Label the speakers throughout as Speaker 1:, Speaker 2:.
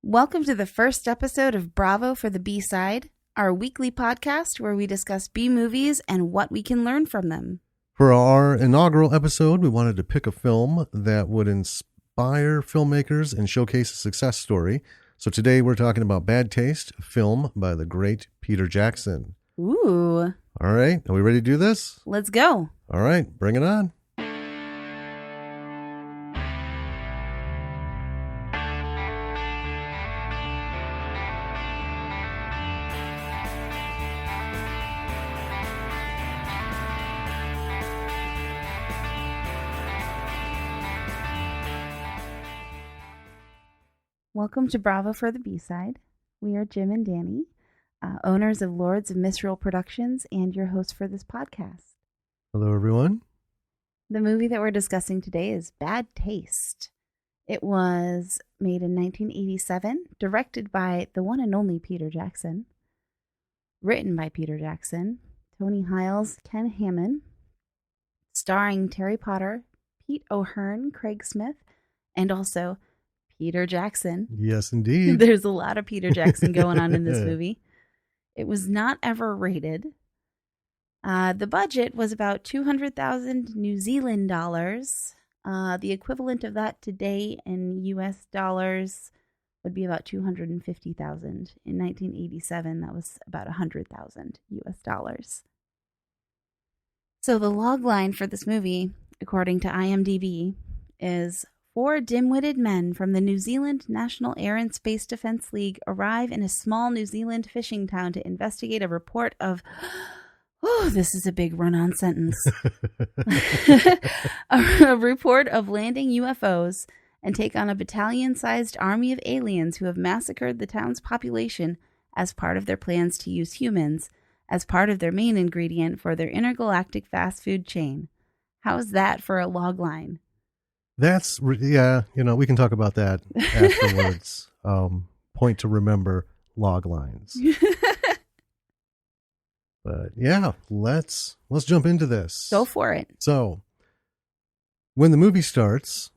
Speaker 1: Welcome to the first episode of Bravo for the B-Side, our weekly podcast where we discuss B-movies and what we can learn from them.
Speaker 2: For our inaugural episode, we wanted to pick a film that would inspire filmmakers and showcase a success story. So today we're talking about Bad Taste, a film by the great Peter Jackson.
Speaker 1: Ooh.
Speaker 2: All right, are we ready to do this?
Speaker 1: Let's go.
Speaker 2: All right, bring it on.
Speaker 1: Welcome to Bravo for the B-Side. We are Jim and Danny, owners of Lords of Misrule Productions and your hosts for this podcast.
Speaker 2: Hello, everyone.
Speaker 1: The movie that we're discussing today is Bad Taste. It was made in 1987, directed by the one and only Peter Jackson, written by Peter Jackson, Tony Hiles, Ken Hammond, starring Terry Potter, Pete O'Hearn, Craig Smith, and also Peter Jackson.
Speaker 2: Yes, indeed.
Speaker 1: There's a lot of Peter Jackson going on in this movie. It was not ever rated. The budget was about 200,000 New Zealand dollars. The equivalent of that today in US dollars would be about 250,000. In 1987, that was about 100,000 US dollars. So the log line for this movie, according to IMDb, is 4 dim-witted men from the New Zealand National Air and Space Defence League arrive in a small New Zealand fishing town to investigate a report of... Oh, this is a big run-on sentence. A report of landing UFOs and take on a battalion-sized army of aliens who have massacred the town's population as part of their plans to use humans as part of their main ingredient for their intergalactic fast food chain. How's that for a log line?
Speaker 2: That's, yeah, we can talk about that afterwards. Point to remember log lines. But yeah, let's jump into this.
Speaker 1: Go for it.
Speaker 2: So, when the movie starts,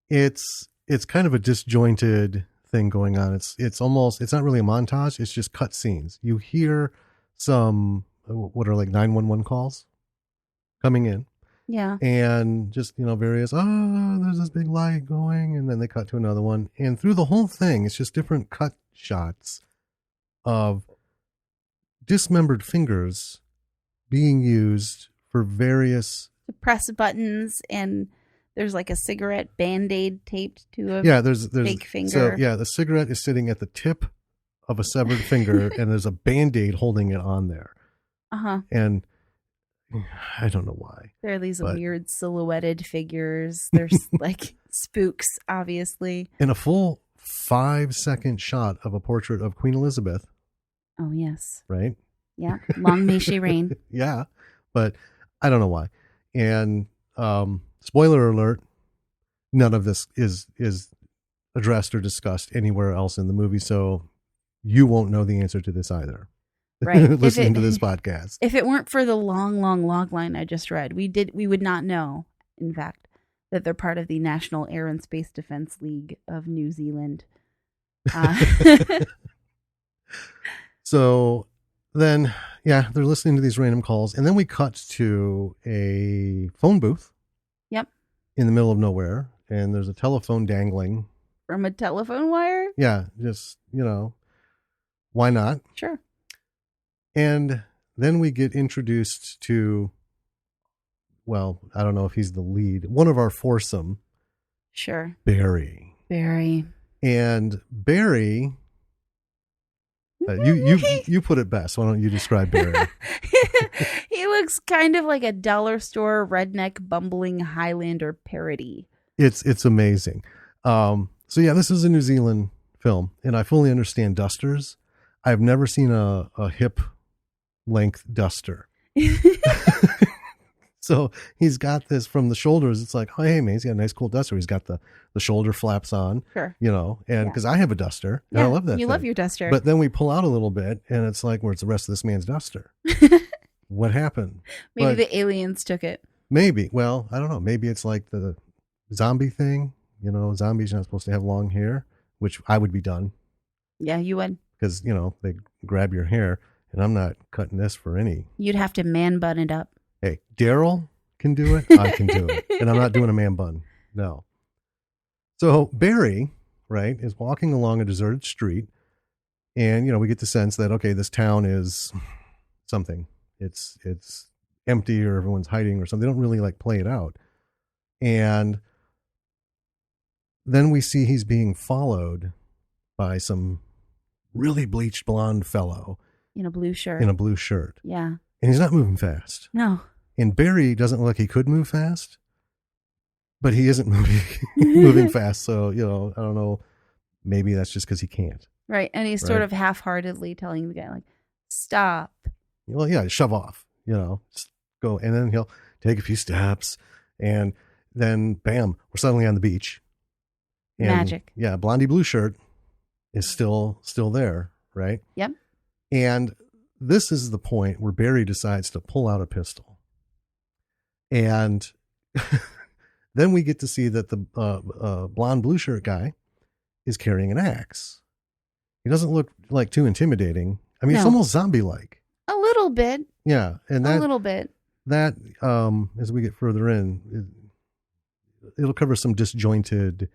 Speaker 2: it's kind of a disjointed thing going on. It's not really a montage. It's just cut scenes. You hear some, what are like 911 calls coming in.
Speaker 1: Yeah.
Speaker 2: And just, various, there's this big light going, and then they cut to another one. And through the whole thing, it's just different cut shots of dismembered fingers being used for various...
Speaker 1: To press buttons, and there's like a cigarette Band-Aid taped to a
Speaker 2: there's
Speaker 1: fake finger.
Speaker 2: So, the cigarette is sitting at the tip of a severed finger, and there's a Band-Aid holding it on there.
Speaker 1: Uh-huh.
Speaker 2: And I don't know why.
Speaker 1: There are these weird silhouetted figures. There's like spooks, obviously.
Speaker 2: In a full 5-second shot of a portrait of Queen Elizabeth.
Speaker 1: Oh, yes.
Speaker 2: Right?
Speaker 1: Yeah. Long may she reign.
Speaker 2: Yeah. But I don't know why. And spoiler alert, none of this is addressed or discussed anywhere else in the movie. So you won't know the answer to this either.
Speaker 1: Right.
Speaker 2: Listening to this podcast.
Speaker 1: If it weren't for the long log line I just read, we would not know, in fact, that they're part of the National Air and Space Defence League of New Zealand.
Speaker 2: So then, they're listening to these random calls, and then we cut to a phone booth.
Speaker 1: Yep.
Speaker 2: In the middle of nowhere, and there's a telephone dangling.
Speaker 1: From a telephone wire?
Speaker 2: Yeah, just, why not?
Speaker 1: Sure.
Speaker 2: And then we get introduced to, well, I don't know if he's the lead, one of our foursome.
Speaker 1: Sure.
Speaker 2: Barry. And Barry, you put it best. Why don't you describe Barry?
Speaker 1: He looks kind of like a dollar store redneck bumbling Highlander parody.
Speaker 2: It's amazing. This is a New Zealand film, and I fully understand dusters. I've never seen a hip length duster. So he's got this from the shoulders. It's like, oh, hey, man, he's got a nice cool duster. He's got the shoulder flaps on,
Speaker 1: sure,
Speaker 2: and because I have a duster, and I love that.
Speaker 1: You love your duster.
Speaker 2: But then we pull out a little bit, and it's like, where's the rest of this man's duster? What happened?
Speaker 1: Maybe the aliens took it.
Speaker 2: Maybe. Well, I don't know. Maybe it's like the zombie thing. You know, zombies are not supposed to have long hair, which I would be done
Speaker 1: Yeah, you would.
Speaker 2: because, you know, they grab your hair, and I'm not cutting this for any.
Speaker 1: You'd have to man bun it up.
Speaker 2: Hey, Daryl can do it. I can do it. And I'm not doing a man bun. No. So Barry, right, is walking along a deserted street. And, you know, we get the sense that, okay, this town is something. It's empty, or everyone's hiding or something. They don't really like play it out. And then we see he's being followed by some really bleached blonde fellow
Speaker 1: In a blue shirt.
Speaker 2: in a blue shirt.
Speaker 1: Yeah.
Speaker 2: And he's not moving fast.
Speaker 1: No.
Speaker 2: And Barry doesn't look like he could move fast, but he isn't moving fast. So, you know, I don't know. Maybe that's just because he can't.
Speaker 1: Right. And he's sort
Speaker 2: Right.
Speaker 1: of half-heartedly telling the guy, like, stop.
Speaker 2: Well, yeah, shove off, you know, just go. And then he'll take a few steps, and then bam, we're suddenly on the beach. And,
Speaker 1: Magic.
Speaker 2: Yeah, Blondie blue shirt is still there, right?
Speaker 1: Yep.
Speaker 2: And this is the point where Barry decides to pull out a pistol. And then we get to see that the blonde blue shirt guy is carrying an axe. He doesn't look like too intimidating. I mean, it's
Speaker 1: No.
Speaker 2: almost zombie-like.
Speaker 1: A little bit.
Speaker 2: Yeah, and
Speaker 1: A little bit.
Speaker 2: that as we get further in, it'll cover some disjointed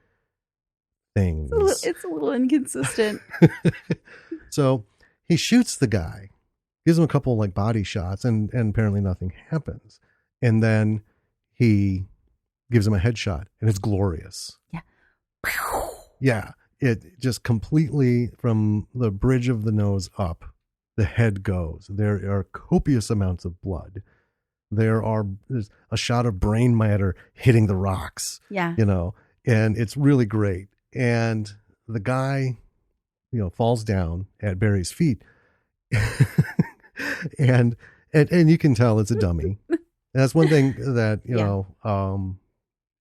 Speaker 2: things.
Speaker 1: It's a little inconsistent.
Speaker 2: So he shoots the guy, gives him a couple like body shots, and apparently nothing happens. And then he gives him a headshot, and it's glorious.
Speaker 1: Yeah.
Speaker 2: Yeah, it just completely from the bridge of the nose up, the head goes. There are copious amounts of blood. There's a shot of brain matter hitting the rocks,
Speaker 1: Yeah.
Speaker 2: you know, and it's really great. And the guy, you know, falls down at Barry's feet, and you can tell it's a dummy. And that's one thing that, you know,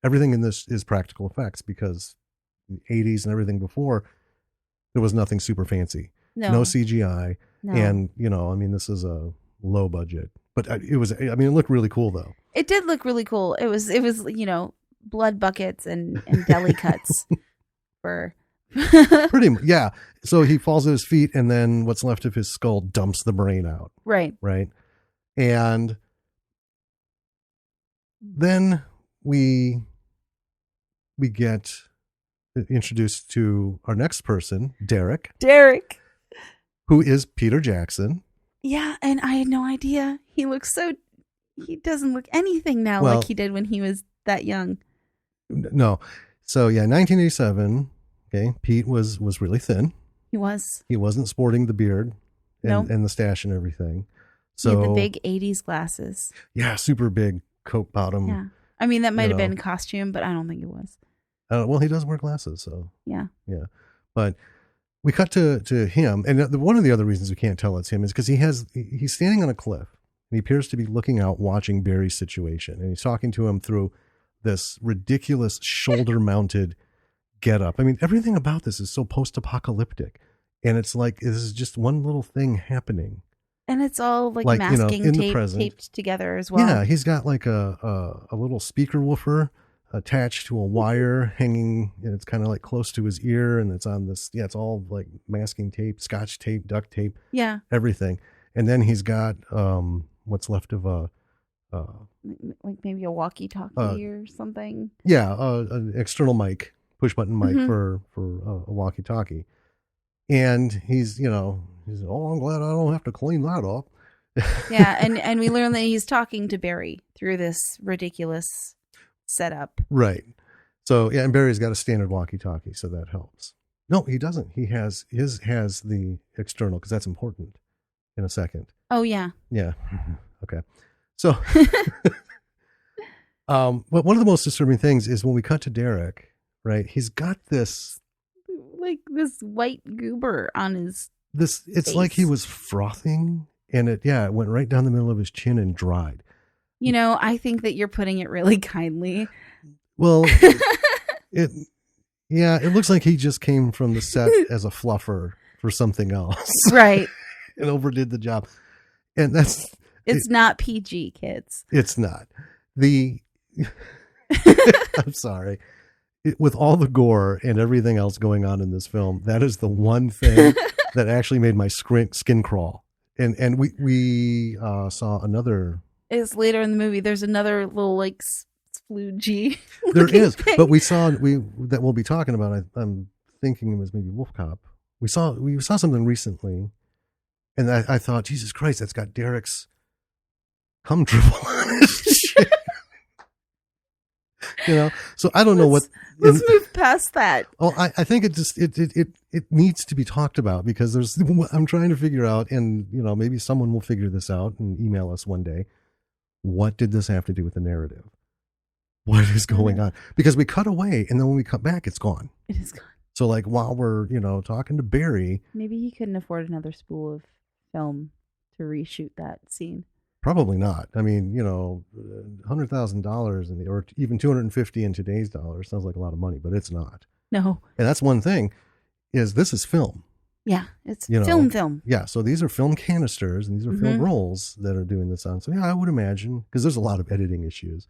Speaker 2: everything in this is practical effects, because in the 80s and everything before, there was nothing super fancy. No CGI.
Speaker 1: No.
Speaker 2: And, you know, I mean, this is a low budget, but it looked really cool though.
Speaker 1: It did look really cool. It was, you know, blood buckets and deli cuts for
Speaker 2: Pretty much, yeah. So he falls at his feet, and then what's left of his skull dumps the brain out.
Speaker 1: right.
Speaker 2: Right. And then we get introduced to our next person, Derek, who is Peter Jackson.
Speaker 1: Yeah, and I had no idea. He doesn't look anything now
Speaker 2: Well-
Speaker 1: like he did when he was that young.
Speaker 2: No. So yeah, 1987. Okay. Pete was really thin.
Speaker 1: He was.
Speaker 2: He wasn't sporting the beard and,
Speaker 1: Nope.
Speaker 2: and the stash and everything.
Speaker 1: He had
Speaker 2: So
Speaker 1: the big 80s glasses.
Speaker 2: yeah, super big Coke bottom.
Speaker 1: Yeah. I mean, that might have
Speaker 2: know.
Speaker 1: been costume, but I don't think it was.
Speaker 2: Well, he does wear glasses, so
Speaker 1: Yeah.
Speaker 2: yeah. But we cut to him, and one of the other reasons we can't tell it's him is because he's standing on a cliff, and he appears to be looking out, watching Barry's situation, and he's talking to him through this ridiculous shoulder-mounted getup. I mean, everything about this is so post-apocalyptic, and it's like this is just one little thing happening.
Speaker 1: And it's all like
Speaker 2: Like, you know,
Speaker 1: masking
Speaker 2: in the
Speaker 1: tape
Speaker 2: present.
Speaker 1: taped together as well.
Speaker 2: Yeah, he's got like a little speaker woofer attached to a wire hanging, and it's kind of like close to his ear, and it's on this. Yeah, it's all like masking tape, scotch tape, duct tape,
Speaker 1: Yeah.
Speaker 2: everything. And then he's got what's left of a
Speaker 1: Like maybe a walkie-talkie or something.
Speaker 2: an external mic, push button mic
Speaker 1: Mhm.
Speaker 2: for a walkie-talkie. And he's oh, I'm glad I don't have to clean that up.
Speaker 1: Yeah, and we learn that he's talking to Barry through this ridiculous setup.
Speaker 2: Right. So yeah, and Barry's got a standard walkie-talkie, so that helps. No, he doesn't. He has the external, because that's important in a second.
Speaker 1: Oh yeah.
Speaker 2: Yeah. Okay. So, but one of the most disturbing things is when we cut to Derek, right? He's got this,
Speaker 1: Like this white goober on his
Speaker 2: it's like he
Speaker 1: face.
Speaker 2: was frothing, and it went right down the middle of his chin and dried.
Speaker 1: I think that you're putting it really kindly.
Speaker 2: Well, it looks like he just came from the set as a fluffer for something else
Speaker 1: Right.
Speaker 2: and overdid the job. And
Speaker 1: It's not PG, kids.
Speaker 2: it's not. I'm sorry. with all the gore and everything else going on in this film, that is the one thing that actually made my skin crawl. And we saw another.
Speaker 1: It's later in the movie. There's another little like sploogey.
Speaker 2: There is, thing. But that we'll be talking about. I'm thinking it was maybe Wolf Cop. We saw something recently, and I thought, Jesus Christ, that's got Derek's cum dribble on his chin. So I don't know what.
Speaker 1: Let's move past that.
Speaker 2: Oh, I think it needs to be talked about, because I'm trying to figure out, and maybe someone will figure this out and email us one day. What did this have to do with the narrative? What is going on? Because we cut away, and then when we cut back, it's gone.
Speaker 1: It is gone.
Speaker 2: So like while we're talking to Barry,
Speaker 1: maybe he couldn't afford another spool of film to reshoot that scene.
Speaker 2: Probably not. I mean, $100,000 or even $250 in today's dollars sounds like a lot of money, but it's not.
Speaker 1: No.
Speaker 2: And that's one thing, is this is film.
Speaker 1: Yeah, it's film.
Speaker 2: Yeah, so these are film canisters and these are film rolls that are doing this on. So yeah, I would imagine, because there's a lot of editing issues.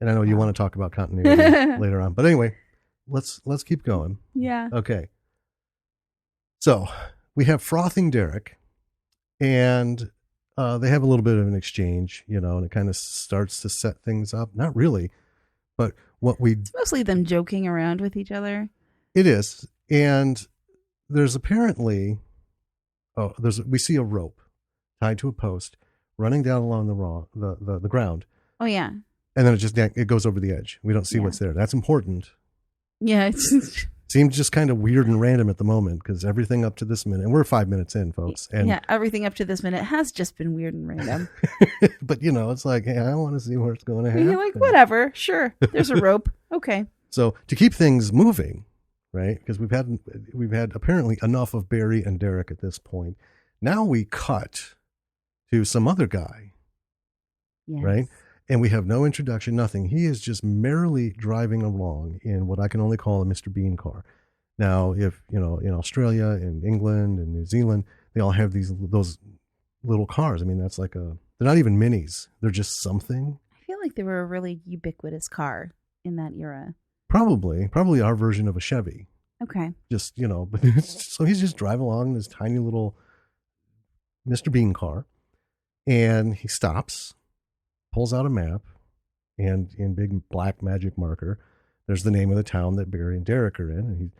Speaker 2: And I know you want to talk about continuity later on, but anyway, let's keep going.
Speaker 1: Yeah.
Speaker 2: Okay. So we have frothing Derek, and they have a little bit of an exchange, and it kind of starts to set things up. Not really, but it's
Speaker 1: mostly them joking around with each other.
Speaker 2: It is. And there's apparently, we see a rope tied to a post running down along the ground.
Speaker 1: Oh yeah.
Speaker 2: And then it goes over the edge. We don't see what's there. That's important.
Speaker 1: Yeah.
Speaker 2: Seems just kind of weird and random at the moment, because everything up to this minute, and we're 5 minutes in, folks. And
Speaker 1: yeah, everything up to this minute has just been weird and random.
Speaker 2: But it's like, hey, I want to see where it's going to happen.
Speaker 1: You're like, whatever, sure. There's a rope. Okay.
Speaker 2: So to keep things moving, right? Because we've had apparently enough of Barry and Derek at this point. Now we cut to some other guy, right? And we have no introduction, nothing. He is just merrily driving along in what I can only call a Mr. Bean car. Now, if, in Australia and England and New Zealand, they all have those little cars. I mean, that's like they're not even minis. They're just something.
Speaker 1: I feel like they were a really ubiquitous car in that era.
Speaker 2: Probably our version of a Chevy.
Speaker 1: Okay.
Speaker 2: Just, so he's just driving along in this tiny little Mr. Bean car, and he stops, pulls out a map, and in big black magic marker, there's the name of the town that Barry and Derek are in, and he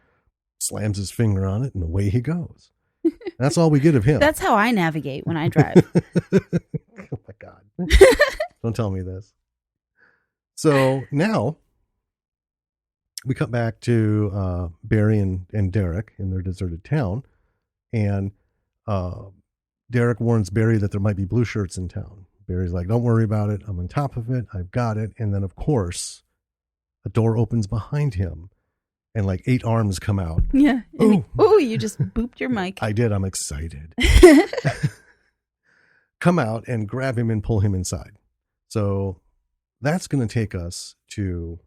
Speaker 2: slams his finger on it, and away he goes. That's all we get of him.
Speaker 1: That's how I navigate when I drive.
Speaker 2: Oh my God. Don't tell me this. So now we cut back to Barry and Derek in their deserted town, and Derek warns Barry that there might be blue shirts in town. Barry's like, don't worry about it. I'm on top of it. I've got it. And then, of course, a door opens behind him and like 8 arms come out.
Speaker 1: Yeah. Oh, you just booped your mic.
Speaker 2: I did. I'm excited. Come out and grab him and pull him inside. So that's going to take us to...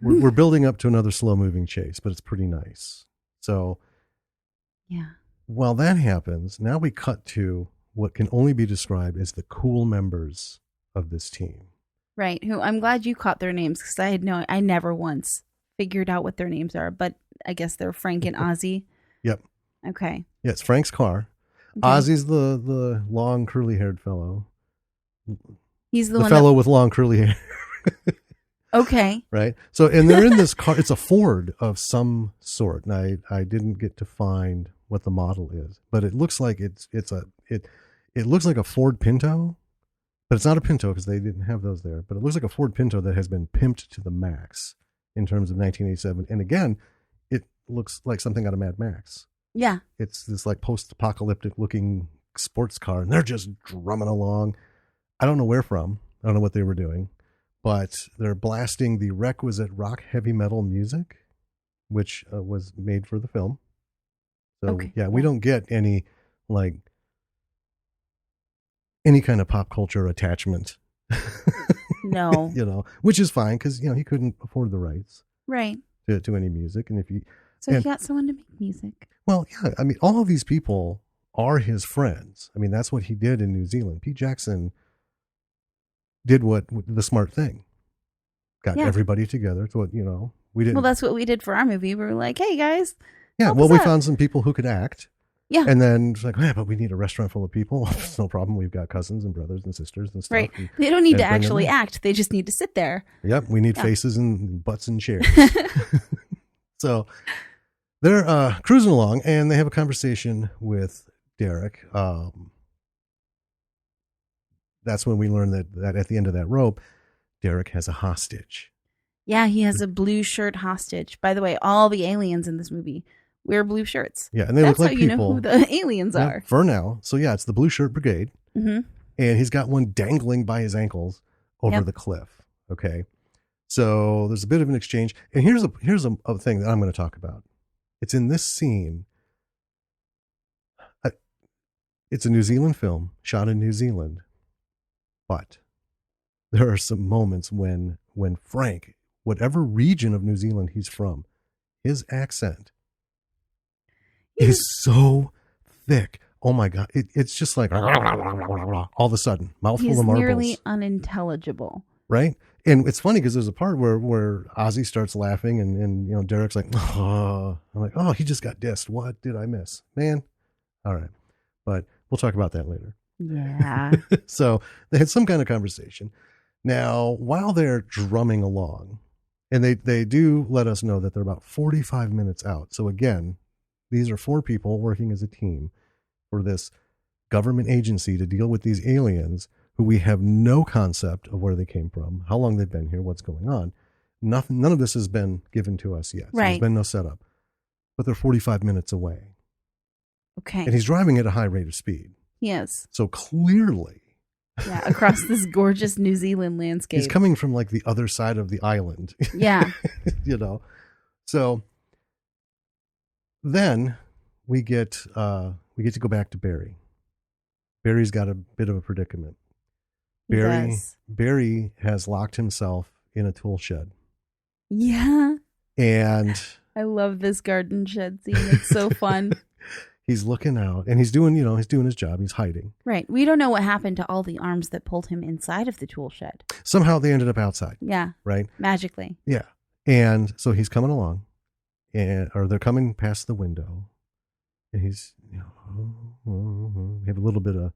Speaker 2: We're building up to another slow-moving chase, but it's pretty nice. So
Speaker 1: yeah.
Speaker 2: While that happens, now we cut to what can only be described as the cool members of this team.
Speaker 1: Right. Who I'm glad you caught their names, because I never once figured out what their names are, but I guess they're Frank and Ozzy.
Speaker 2: Yep.
Speaker 1: Okay.
Speaker 2: Yeah, it's Frank's car. Okay. Ozzy's the long curly haired fellow.
Speaker 1: He's
Speaker 2: the fellow with long curly hair.
Speaker 1: Okay.
Speaker 2: Right. So, and they're in this car. It's a Ford of some sort. And I didn't get to find what the model is, but it looks like it looks like a Ford Pinto, but it's not a Pinto because they didn't have those there. But it looks like a Ford Pinto that has been pimped to the max in terms of 1987. And again, it looks like something out of Mad Max.
Speaker 1: Yeah.
Speaker 2: It's this like post-apocalyptic looking sports car, and they're just drumming along. I don't know where from. I don't know what they were doing, but they're blasting the requisite rock heavy metal music, which was made for the film. So
Speaker 1: okay.
Speaker 2: Yeah, we don't get any kind of pop culture attachment.
Speaker 1: No.
Speaker 2: Which is fine because, he couldn't afford the rights.
Speaker 1: Right.
Speaker 2: To any music. And
Speaker 1: he got someone to make music.
Speaker 2: Well, yeah, I mean, all of these people are his friends. I mean, that's what he did in New Zealand. Pete Jackson did the smart thing. got
Speaker 1: Yeah.
Speaker 2: everybody together. So, you know, we didn't.
Speaker 1: Well, that's what we did for our movie. We were like, hey, guys.
Speaker 2: Yeah,
Speaker 1: help
Speaker 2: well,
Speaker 1: us
Speaker 2: we
Speaker 1: out.
Speaker 2: found some people who could act.
Speaker 1: Yeah.
Speaker 2: And then it's like, yeah, but we need a restaurant full of people. It's no problem. We've got cousins and brothers and sisters and stuff.
Speaker 1: Right.
Speaker 2: And,
Speaker 1: They don't need to
Speaker 2: bring them
Speaker 1: actually
Speaker 2: in.
Speaker 1: act. They just need to sit there.
Speaker 2: Yep, we need
Speaker 1: Yeah.
Speaker 2: faces and butts and chairs. So they're cruising along, and they have a conversation with Derek. That's when we learn that at the end of that rope, Derek has a hostage.
Speaker 1: Yeah, he has a blue shirt hostage. By the way, all the aliens in this movie wear blue shirts.
Speaker 2: Yeah, and they
Speaker 1: That's
Speaker 2: look like
Speaker 1: how you
Speaker 2: people.
Speaker 1: know who the aliens
Speaker 2: Yeah,
Speaker 1: are.
Speaker 2: for now. So yeah, it's the Blue Shirt Brigade,
Speaker 1: Mm-hmm.
Speaker 2: and he's got one dangling by his ankles over
Speaker 1: Yep.
Speaker 2: the cliff. Okay, so there's a bit of an exchange, and here's a thing that I'm going to talk about. It's in this scene. It's a New Zealand film shot in New Zealand, but there are some moments when Frank, whatever region of New Zealand he's from, his accent is so thick. Oh my God. It's just like all of a sudden, mouthful
Speaker 1: He's
Speaker 2: of marbles.
Speaker 1: nearly unintelligible.
Speaker 2: Right? And it's funny because there's a part where Ozzy starts laughing and you know, Derek's like, oh, I'm like, oh, he just got dissed. What did I miss? Man. All right. But we'll talk about that later.
Speaker 1: Yeah.
Speaker 2: So they had some kind of conversation. Now, while they're drumming along, and they do let us know that they're about 45 minutes out. So again, these are 4 people working as a team for this government agency to deal with these aliens who we have no concept of where they came from, how long they've been here, what's going on. None of this has been given to us yet. So
Speaker 1: Right.
Speaker 2: There's been no setup. But they're 45 minutes away.
Speaker 1: Okay.
Speaker 2: And he's driving at a high rate of speed.
Speaker 1: He is.
Speaker 2: So clearly,
Speaker 1: Yeah. Across this gorgeous New Zealand landscape.
Speaker 2: he's coming from like the other side of the island,
Speaker 1: Yeah.
Speaker 2: you know? So then we get to go back to Barry. Barry's got a bit of a predicament.
Speaker 1: He does.
Speaker 2: Barry has locked himself in a tool shed.
Speaker 1: Yeah.
Speaker 2: And
Speaker 1: I love this garden shed scene. It's so fun.
Speaker 2: he's looking out and he's doing his job. He's hiding.
Speaker 1: Right. We don't know what happened to all the arms that pulled him inside of the tool shed.
Speaker 2: Somehow they ended up outside,
Speaker 1: Yeah.
Speaker 2: right?
Speaker 1: Magically.
Speaker 2: Yeah. And so he's coming along or they're coming past the window and he's, we have a little bit of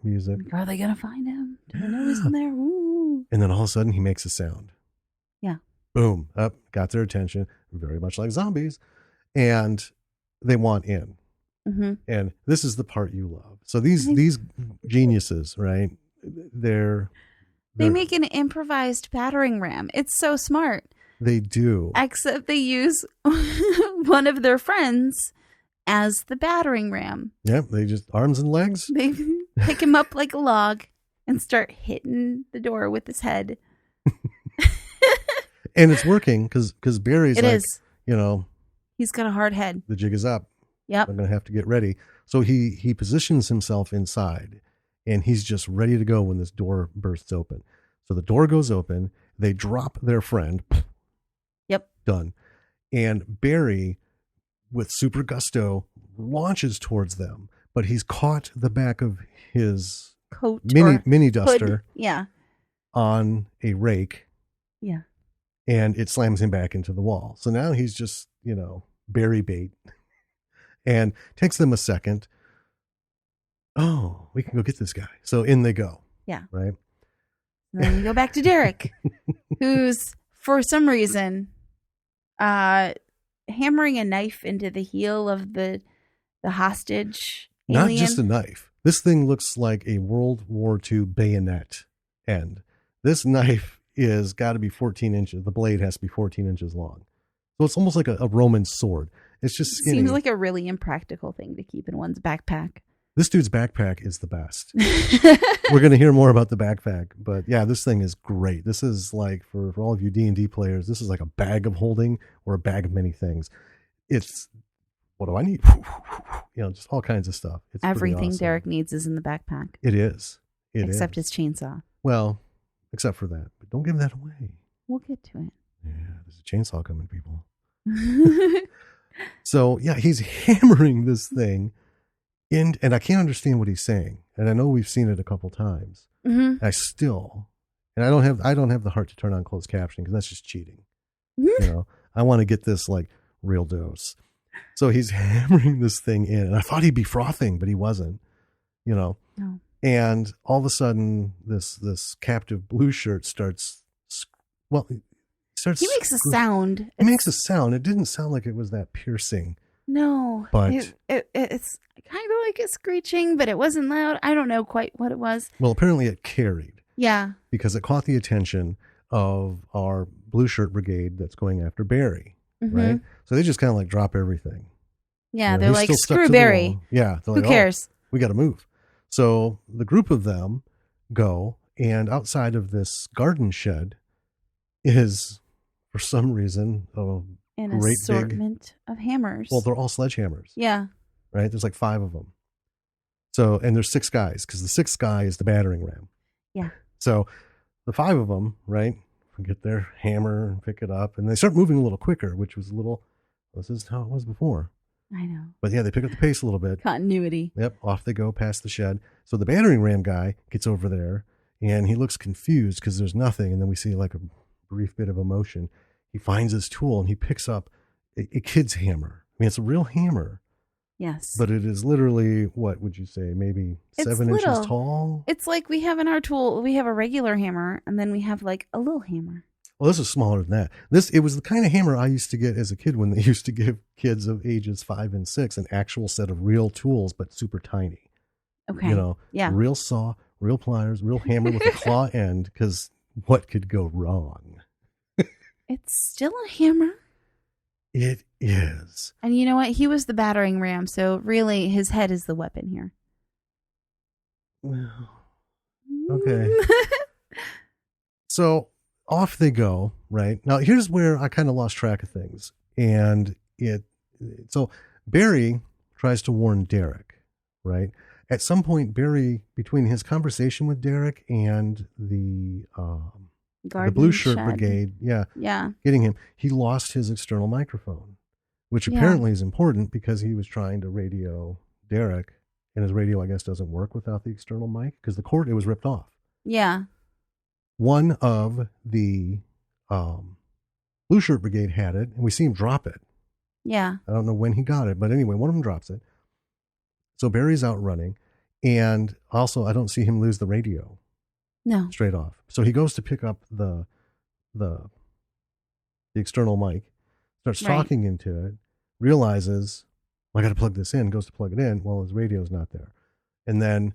Speaker 2: music.
Speaker 1: Are they going to find him? Do they know he's in there? Ooh.
Speaker 2: And then all of a sudden he makes a sound.
Speaker 1: Yeah.
Speaker 2: Boom. Up, got their attention, very much like zombies. And they want in.
Speaker 1: Mm-hmm.
Speaker 2: And this is the part you love. So these geniuses, right? They
Speaker 1: make an improvised battering ram. It's so smart.
Speaker 2: They do.
Speaker 1: Except they use one of their friends as the battering ram.
Speaker 2: Yep. They just arms and legs.
Speaker 1: They pick him up like a log and start hitting the door with his head.
Speaker 2: And it's working because Barry's
Speaker 1: It
Speaker 2: like,
Speaker 1: is. He's got a hard head.
Speaker 2: the jig is up.
Speaker 1: Yep.
Speaker 2: I'm going to have to get ready. So he positions himself inside and he's just ready to go when this door bursts open. So the door goes open. They drop their friend.
Speaker 1: Yep.
Speaker 2: Done. And Barry, with super gusto, launches towards them, but he's caught the back of his
Speaker 1: Coat or
Speaker 2: mini duster
Speaker 1: hood. Yeah.
Speaker 2: on a rake.
Speaker 1: Yeah.
Speaker 2: And it slams him back into the wall. So now he's just, Barry bait. And takes them a second. Oh, we can go get this guy. So in they go.
Speaker 1: Yeah.
Speaker 2: Right?
Speaker 1: And then we go back to Derek, who's, for some reason, hammering a knife into the heel of the hostage
Speaker 2: Not
Speaker 1: alien.
Speaker 2: just a knife. This thing looks like a World War II bayonet end. This knife is got to be 14 inches. The blade has to be 14 inches long. So it's almost like a Roman sword. It's just skinny.
Speaker 1: Seems like a really impractical thing to keep in one's backpack.
Speaker 2: This dude's backpack is the best. We're going to hear more about the backpack, but yeah, this thing is great. This is like for all of you D&D players, this is like a bag of holding or a bag of many things. It's what do I need? Just all kinds of stuff. It's pretty
Speaker 1: Everything
Speaker 2: awesome.
Speaker 1: Derek needs is in the backpack.
Speaker 2: It is.
Speaker 1: Except
Speaker 2: is.
Speaker 1: his chainsaw.
Speaker 2: Well, except for that, but don't give that away.
Speaker 1: We'll get to
Speaker 2: Yeah, there's a chainsaw coming, people.
Speaker 1: it.
Speaker 2: So yeah, he's hammering this thing. And I can't understand what he's saying. And I know we've seen it a couple times.
Speaker 1: Mm-hmm.
Speaker 2: I still And I don't have the heart to turn on closed captioning because that's just cheating. You know, I want to get this like real dose. So he's hammering this thing in, and I thought he'd be frothing, but he wasn't. You know,
Speaker 1: No.
Speaker 2: and all of a sudden, this captive blue shirt starts. Well, he starts.
Speaker 1: He makes a sound.
Speaker 2: He makes a sound. It didn't sound like it was that piercing.
Speaker 1: No,
Speaker 2: But
Speaker 1: it's kind of like a screeching, but it wasn't loud. I don't know quite what it was.
Speaker 2: well, apparently it carried
Speaker 1: Yeah.
Speaker 2: because it caught the attention of our blue shirt brigade that's going after Barry.
Speaker 1: Mhm.
Speaker 2: Right. So they just kind of like drop everything.
Speaker 1: Yeah,
Speaker 2: You know,
Speaker 1: they're
Speaker 2: he's
Speaker 1: like,
Speaker 2: still stuck
Speaker 1: screw
Speaker 2: to the
Speaker 1: Barry.
Speaker 2: wall. Yeah. They're
Speaker 1: Who
Speaker 2: like,
Speaker 1: cares?
Speaker 2: Oh, we got to move. So the group of them go, and outside of this garden shed is, for some reason,
Speaker 1: An
Speaker 2: great big.
Speaker 1: assortment of hammers.
Speaker 2: Well, they're all sledgehammers,
Speaker 1: yeah.
Speaker 2: right? There's like 5 of them. So, and there's 6 guys because the 6th guy is the battering ram.
Speaker 1: Yeah.
Speaker 2: So the 5 of them, right, get their hammer and pick it up, and they start moving a little quicker, which was a little. This is how it was before.
Speaker 1: I know.
Speaker 2: But yeah, they pick up the pace a little bit.
Speaker 1: Continuity.
Speaker 2: Yep, off they go past the shed. So the battering ram guy gets over there, and he looks confused because there's nothing. And then we see like a brief bit of emotion. He finds his tool and he picks up a kid's hammer. I mean, it's a real hammer,
Speaker 1: Yes.
Speaker 2: but it is literally, what would you say, maybe
Speaker 1: It's
Speaker 2: 7
Speaker 1: little.
Speaker 2: inches tall?
Speaker 1: It's like we have in our tool, we have a regular hammer, and then we have like a little hammer.
Speaker 2: Well, this is smaller than that. It was the kind of hammer I used to get as a kid when they used to give kids of ages 5 and 6 an actual set of real tools, but super tiny.
Speaker 1: Okay.
Speaker 2: You know,
Speaker 1: Yeah.
Speaker 2: real saw, real pliers, real hammer with a claw end, because what could go wrong?
Speaker 1: It's still a hammer.
Speaker 2: It is.
Speaker 1: And you know what? He was the battering ram, so really his head is the weapon here.
Speaker 2: Okay. So off they go, right? Now, here's where I kind of lost track of things. And so Barry tries to warn Derek, right? At some point, Barry, between his conversation with Derek and the blue shirt
Speaker 1: shed.
Speaker 2: brigade, yeah, getting him, he lost his external microphone, which
Speaker 1: Yeah.
Speaker 2: apparently is important because he was trying to radio Derek, and his radio, I guess, doesn't work without the external mic because the cord, it was ripped off.
Speaker 1: Yeah.
Speaker 2: One of the blue shirt brigade had it, and we see him drop it.
Speaker 1: Yeah.
Speaker 2: I don't know when he got it, but anyway, one of them drops it. So Barry's out running, and also I don't see him lose the radio
Speaker 1: No.
Speaker 2: straight off. So he goes to pick up the external mic, starts
Speaker 1: Right.
Speaker 2: talking into it, realizes, I got to plug this in, goes to plug it in. Well, his radio's not there. And then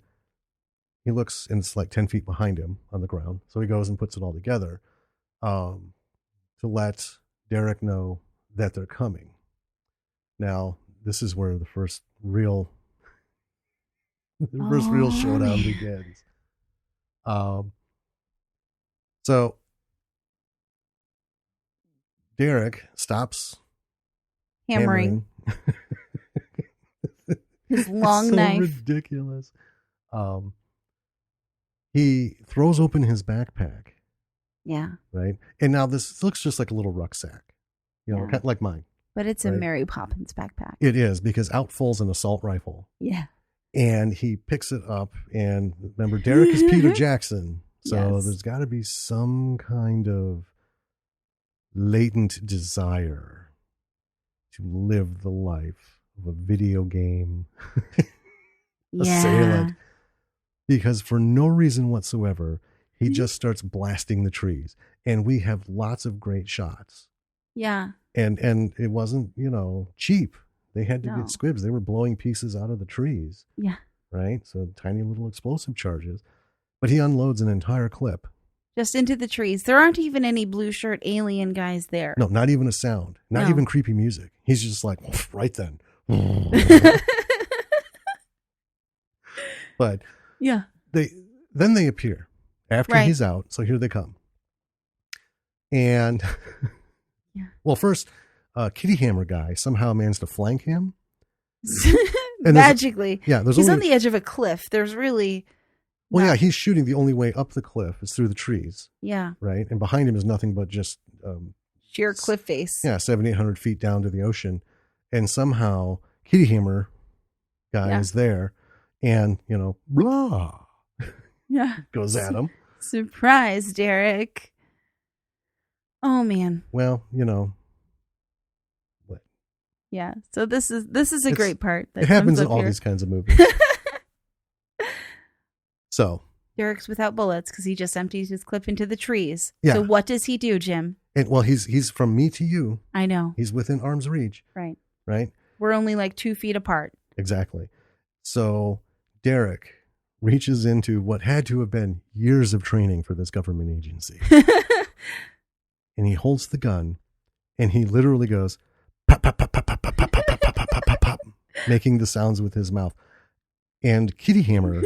Speaker 2: he looks, and it's like 10 feet behind him on the ground. So he goes and puts it all together to let Derek know that they're coming. Now, this is where the first real showdown
Speaker 1: man.
Speaker 2: begins. So Derek stops
Speaker 1: Hammering. His long
Speaker 2: so
Speaker 1: knife.
Speaker 2: ridiculous. He throws open his backpack,
Speaker 1: Yeah.
Speaker 2: right? And now this looks just like a little rucksack, you know,
Speaker 1: Yeah.
Speaker 2: kind of like mine.
Speaker 1: But it's a
Speaker 2: Right.
Speaker 1: Mary Poppins backpack.
Speaker 2: It is, because out falls an assault rifle.
Speaker 1: Yeah.
Speaker 2: And he picks it up, and remember, Derek is Peter Jackson. So
Speaker 1: Yes.
Speaker 2: there's got to be some kind of latent desire to live the life of a video game assailant. Because for no reason whatsoever, he just starts blasting the trees. And we have lots of great shots.
Speaker 1: Yeah.
Speaker 2: And it wasn't, you know, cheap. They had to
Speaker 1: No.
Speaker 2: get squibs. They were blowing pieces out of the trees.
Speaker 1: Yeah.
Speaker 2: Right? So tiny little explosive charges. But he unloads an entire clip.
Speaker 1: Just into the trees. There aren't even any blue shirt alien guys there.
Speaker 2: No, not even a sound. Not
Speaker 1: No.
Speaker 2: even creepy music. He's just like, right then. But
Speaker 1: Yeah.
Speaker 2: they appear after
Speaker 1: Right.
Speaker 2: he's out. So here they come. And
Speaker 1: Yeah.
Speaker 2: well, first, Kitty Hammer guy somehow managed to flank him. And there's-
Speaker 1: Magically.
Speaker 2: Yeah, there's
Speaker 1: He's
Speaker 2: only
Speaker 1: on the edge of a cliff. There's really.
Speaker 2: well,
Speaker 1: not-
Speaker 2: yeah, he's shooting the only way up the cliff is through the trees,
Speaker 1: Yeah.
Speaker 2: right? And behind him is nothing but just
Speaker 1: Sheer cliff face.
Speaker 2: 700-800 feet down to the ocean, and somehow Kitty Hammer guy
Speaker 1: Yeah.
Speaker 2: is there, and you know, blah
Speaker 1: Yeah.
Speaker 2: goes at him.
Speaker 1: Surprise, Derek. Oh man.
Speaker 2: Well, what?
Speaker 1: Yeah. So this is a great part.
Speaker 2: It happens in all these kinds of movies. So
Speaker 1: Derek's without bullets because he just empties his clip into the trees.
Speaker 2: Yeah.
Speaker 1: So what does he do, Jim?
Speaker 2: And well, he's from me to you.
Speaker 1: I know.
Speaker 2: He's within arm's reach.
Speaker 1: Right.
Speaker 2: Right.
Speaker 1: We're only like 2 feet apart.
Speaker 2: Exactly. So Derek reaches into what had to have been years of training for this government agency. And he holds the gun and he literally goes pop, pop, pop, pop, pop, pop, pop, pop, pop, pop, pop, pop, pop, making the sounds with his mouth. And Kitty Hammer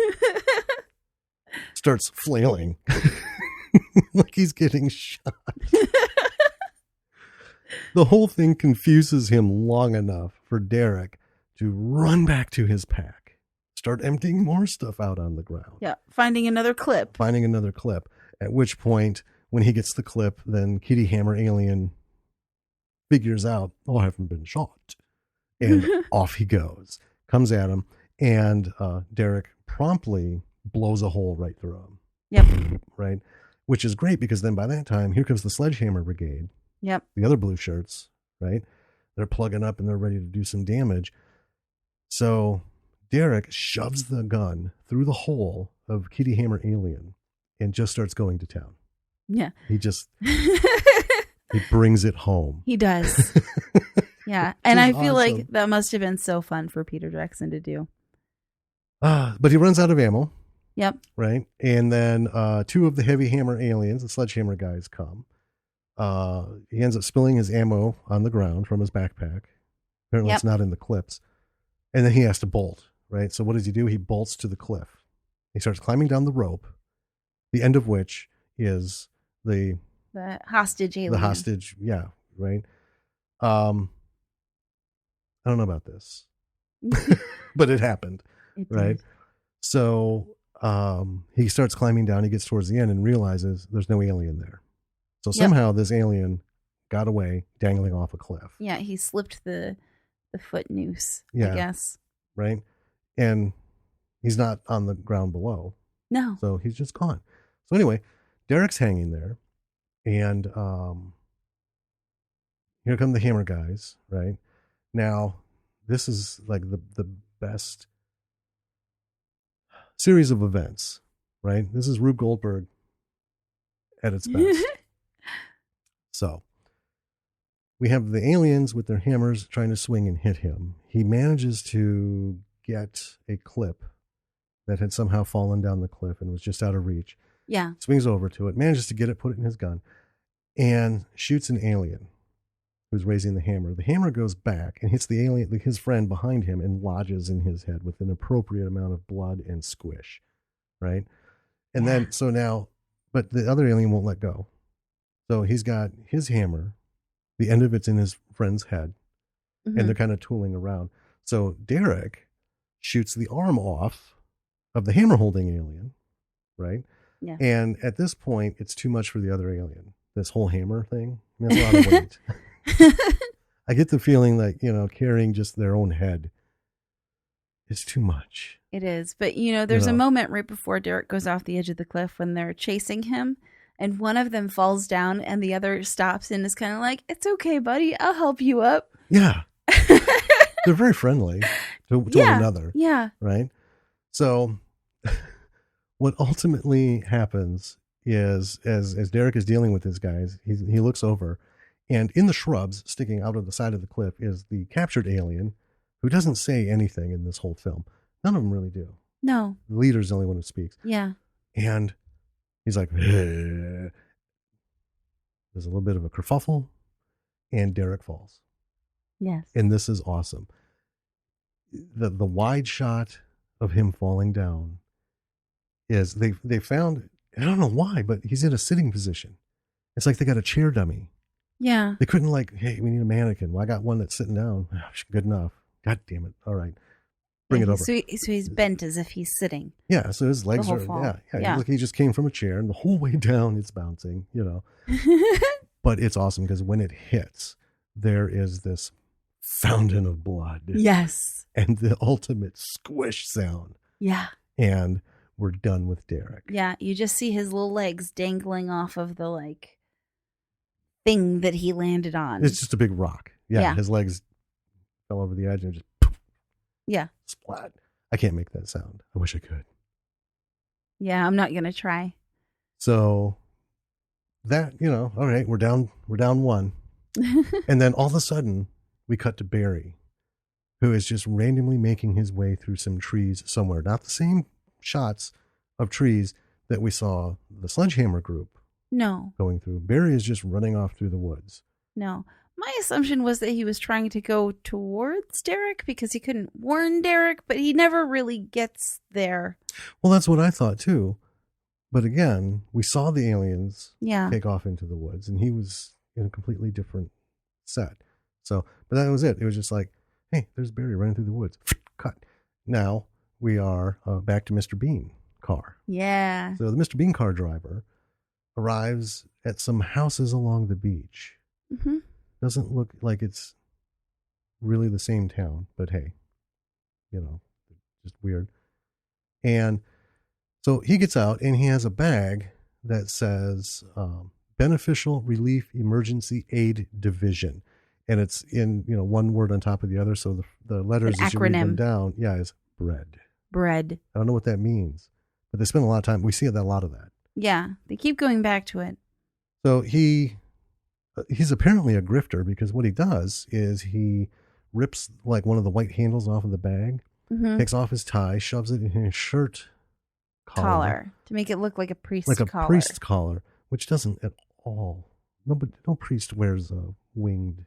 Speaker 2: starts flailing like he's getting shot. The whole thing confuses him long enough for Derek to run back to his pack, start emptying more stuff out on the ground.
Speaker 1: Yeah, finding another clip.
Speaker 2: At which point, when he gets the clip, then Kitty Hammer alien figures out, oh, I haven't been shot. And off he goes. Comes at him, and Derek promptly blows a hole right through him.
Speaker 1: Yep.
Speaker 2: Right? Which is great because then by that time, here comes the Sledgehammer Brigade.
Speaker 1: Yep.
Speaker 2: The other blue shirts, right? They're plugging up and they're ready to do some damage. So Derek shoves the gun through the hole of Kitty Hammer alien and just starts going to town.
Speaker 1: Yeah.
Speaker 2: He brings it home.
Speaker 1: He does. Yeah. And I feel
Speaker 2: awesome.
Speaker 1: like that must have been so fun for Peter Jackson to do.
Speaker 2: But he runs out of ammo.
Speaker 1: Yep.
Speaker 2: Right. And then 2 of the heavy hammer aliens, the Sledgehammer guys, come. He ends up spilling his ammo on the ground from his backpack. Apparently It's not in the clips. And then he has to bolt, right? So what does he do? He bolts to the cliff. He starts climbing down the rope, the end of which is the
Speaker 1: hostage alien.
Speaker 2: The hostage, yeah, right? I don't know about this, but it happened, right?
Speaker 1: Did.
Speaker 2: So he starts climbing down. He gets towards the end and realizes there's no alien there. So somehow this alien got away dangling off a cliff.
Speaker 1: Yeah, he slipped the foot noose,
Speaker 2: Yeah.
Speaker 1: I guess.
Speaker 2: Right? And he's not on the ground below.
Speaker 1: No.
Speaker 2: So he's just gone. So anyway, Derek's hanging there. And here come the hammer guys, right? Now, this is like the best series of events, right? This is Rube Goldberg at its best. So we have the aliens with their hammers trying to swing and hit him. He manages to get a clip that had somehow fallen down the cliff and was just out of reach.
Speaker 1: Yeah.
Speaker 2: Swings over to it, manages to get it, put it in his gun, and shoots an alien who's raising the hammer. The hammer goes back and hits the alien, his friend behind him, and lodges in his head with an appropriate amount of blood and squish, right? And then, so now, but the other alien won't let go. So he's got his hammer, the end of it's in his friend's head, and they're kind of tooling around. So Derek shoots the arm off of the hammer holding alien, right?
Speaker 1: Yeah.
Speaker 2: And at this point, it's too much for the other alien. This whole hammer thing, I mean, that's a lot of weight. I get the feeling like, carrying just their own head is too much.
Speaker 1: It is. But, there's a moment right before Derek goes off the edge of the cliff when they're chasing him. And one of them falls down and the other stops and is kind of like, it's okay, buddy. I'll help you up.
Speaker 2: Yeah. They're very friendly to one another.
Speaker 1: Yeah.
Speaker 2: Right. So what ultimately happens is as Derek is dealing with these guys, he looks over, and in the shrubs sticking out of the side of the cliff is the captured alien who doesn't say anything in this whole film. None of them really do.
Speaker 1: No.
Speaker 2: The leader's the only one who speaks.
Speaker 1: Yeah.
Speaker 2: And he's like, there's a little bit of a kerfuffle, and Derek falls.
Speaker 1: Yes.
Speaker 2: And this is awesome. The wide shot of him falling down is they found, I don't know why, but he's in a sitting position. It's like they got a chair dummy.
Speaker 1: Yeah.
Speaker 2: They couldn't hey, we need a mannequin. Well, I got one that's sitting down. Good enough. God damn it. All right. Bring it over.
Speaker 1: So he's bent as if he's sitting.
Speaker 2: Yeah. So his legs are,
Speaker 1: yeah.
Speaker 2: Like he just came from a chair and the whole way down it's bouncing, But it's awesome because when it hits, there is this fountain of blood.
Speaker 1: Yes.
Speaker 2: And the ultimate squish sound.
Speaker 1: Yeah.
Speaker 2: And we're done with Derek.
Speaker 1: Yeah, you just see his little legs dangling off of the like thing that he landed on.
Speaker 2: It's just a big rock. Yeah,
Speaker 1: Yeah.
Speaker 2: his legs fell over the edge and just
Speaker 1: Yeah.
Speaker 2: splat. I can't make that sound. I wish I could.
Speaker 1: Yeah, I'm not gonna try.
Speaker 2: So that, all right, we're down one. And then all of a sudden we cut to Barry, who is just randomly making his way through some trees somewhere. Not the same shots of trees that we saw the Sledgehammer group
Speaker 1: No.
Speaker 2: going through. Barry is just running off through the woods.
Speaker 1: No. My assumption was that he was trying to go towards Derek because he couldn't warn Derek, but he never really gets there.
Speaker 2: Well, that's what I thought too. But again, we saw the aliens
Speaker 1: Yeah.
Speaker 2: take off into the woods, and he was in a completely different set. So, but that was it. It was just like, hey, there's Barry running through the woods. Cut. Now we are back to Mr. Bean car.
Speaker 1: Yeah.
Speaker 2: So the Mr. Bean car driver arrives at some houses along the beach.
Speaker 1: Mm-hmm.
Speaker 2: Doesn't look like it's really the same town, but hey, just weird. And so he gets out and he has a bag that says Beneficial Relief Emergency Aid Division. And it's in, one word on top of the other. So the letters as you read them down, is bread.
Speaker 1: Bread.
Speaker 2: I don't know what that means, but they spend a lot of time. We see a lot of that.
Speaker 1: Yeah. They keep going back to it.
Speaker 2: So he's apparently a grifter because what he does is he rips like one of the white handles off of the bag, takes off his tie, shoves it in his shirt collar
Speaker 1: to make it look like a priest's
Speaker 2: like a
Speaker 1: collar.
Speaker 2: priest's collar, which doesn't at all. No priest wears a winged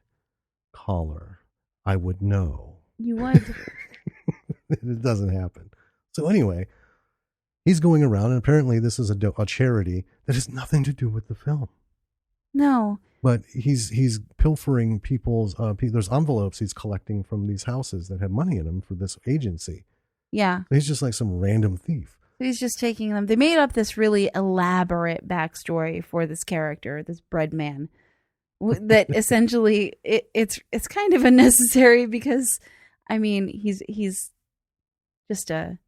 Speaker 2: collar. I would know.
Speaker 1: You would.
Speaker 2: It doesn't happen. So anyway, he's going around, and apparently this is a charity that has nothing to do with the film.
Speaker 1: No.
Speaker 2: But he's pilfering people's. There's envelopes he's collecting from these houses that have money in them for this agency.
Speaker 1: Yeah.
Speaker 2: He's just like some random thief.
Speaker 1: He's just taking them. They made up this really elaborate backstory for this character, this bread man, that essentially it's kind of unnecessary because, I mean, he's just a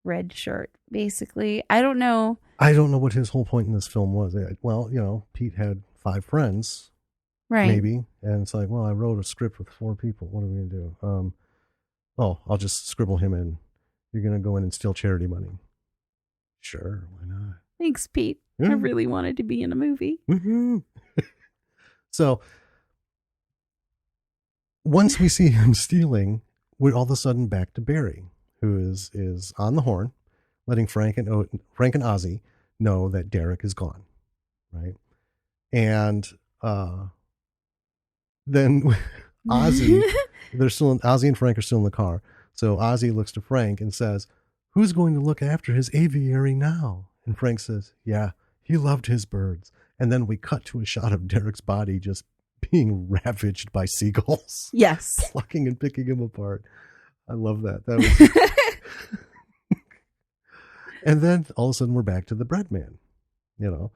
Speaker 1: red shirt, basically. I don't know
Speaker 2: what his whole point in this film was. Well, Pete had 5 friends,
Speaker 1: right?
Speaker 2: Maybe, and it's like, well, I wrote a script with 4 people. What are we gonna do? I'll just scribble him in. You're going to go in and steal charity money. Sure, why not?
Speaker 1: Thanks, Pete. I really wanted to be in a movie.
Speaker 2: So, once we see him stealing, we're all of a sudden back to Barry, who is on the horn, letting Frank and Ozzy know that Derek is gone, right? And then Ozzy and Frank are still in the car. So Ozzy looks to Frank and says, "Who's going to look after his aviary now?" And Frank says, "Yeah, he loved his birds." And then we cut to a shot of Derek's body just being ravaged by seagulls.
Speaker 1: Yes.
Speaker 2: Plucking and picking him apart. I love that. That was... And then all of a sudden we're back to the bread man. Like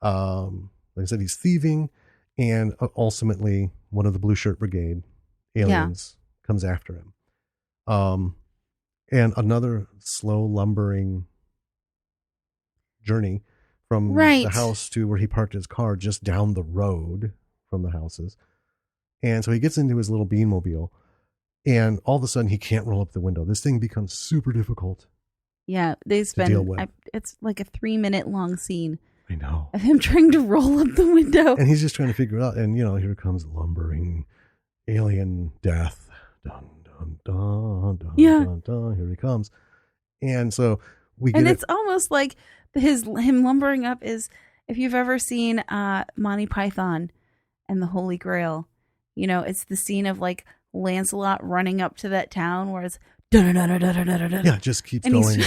Speaker 2: I said, he's thieving, and ultimately one of the Blue Shirt Brigade aliens comes after him. And another slow lumbering journey from the house to where he parked his car just down the road from the houses. And so he gets into his little Beanmobile, and all of a sudden he can't roll up the window. This thing becomes super difficult.
Speaker 1: Yeah, they spend, it's like a 3-minute long scene.
Speaker 2: I know.
Speaker 1: Of him trying to roll up the window.
Speaker 2: And he's just trying to figure it out. And, here comes lumbering alien death. Dun, dun, dun, dun, dun, dun. Here he comes. And so it's
Speaker 1: almost like him lumbering up is, if you've ever seen Monty Python and the Holy Grail, it's the scene of like Lancelot running up to that town where it's
Speaker 2: it just keeps going.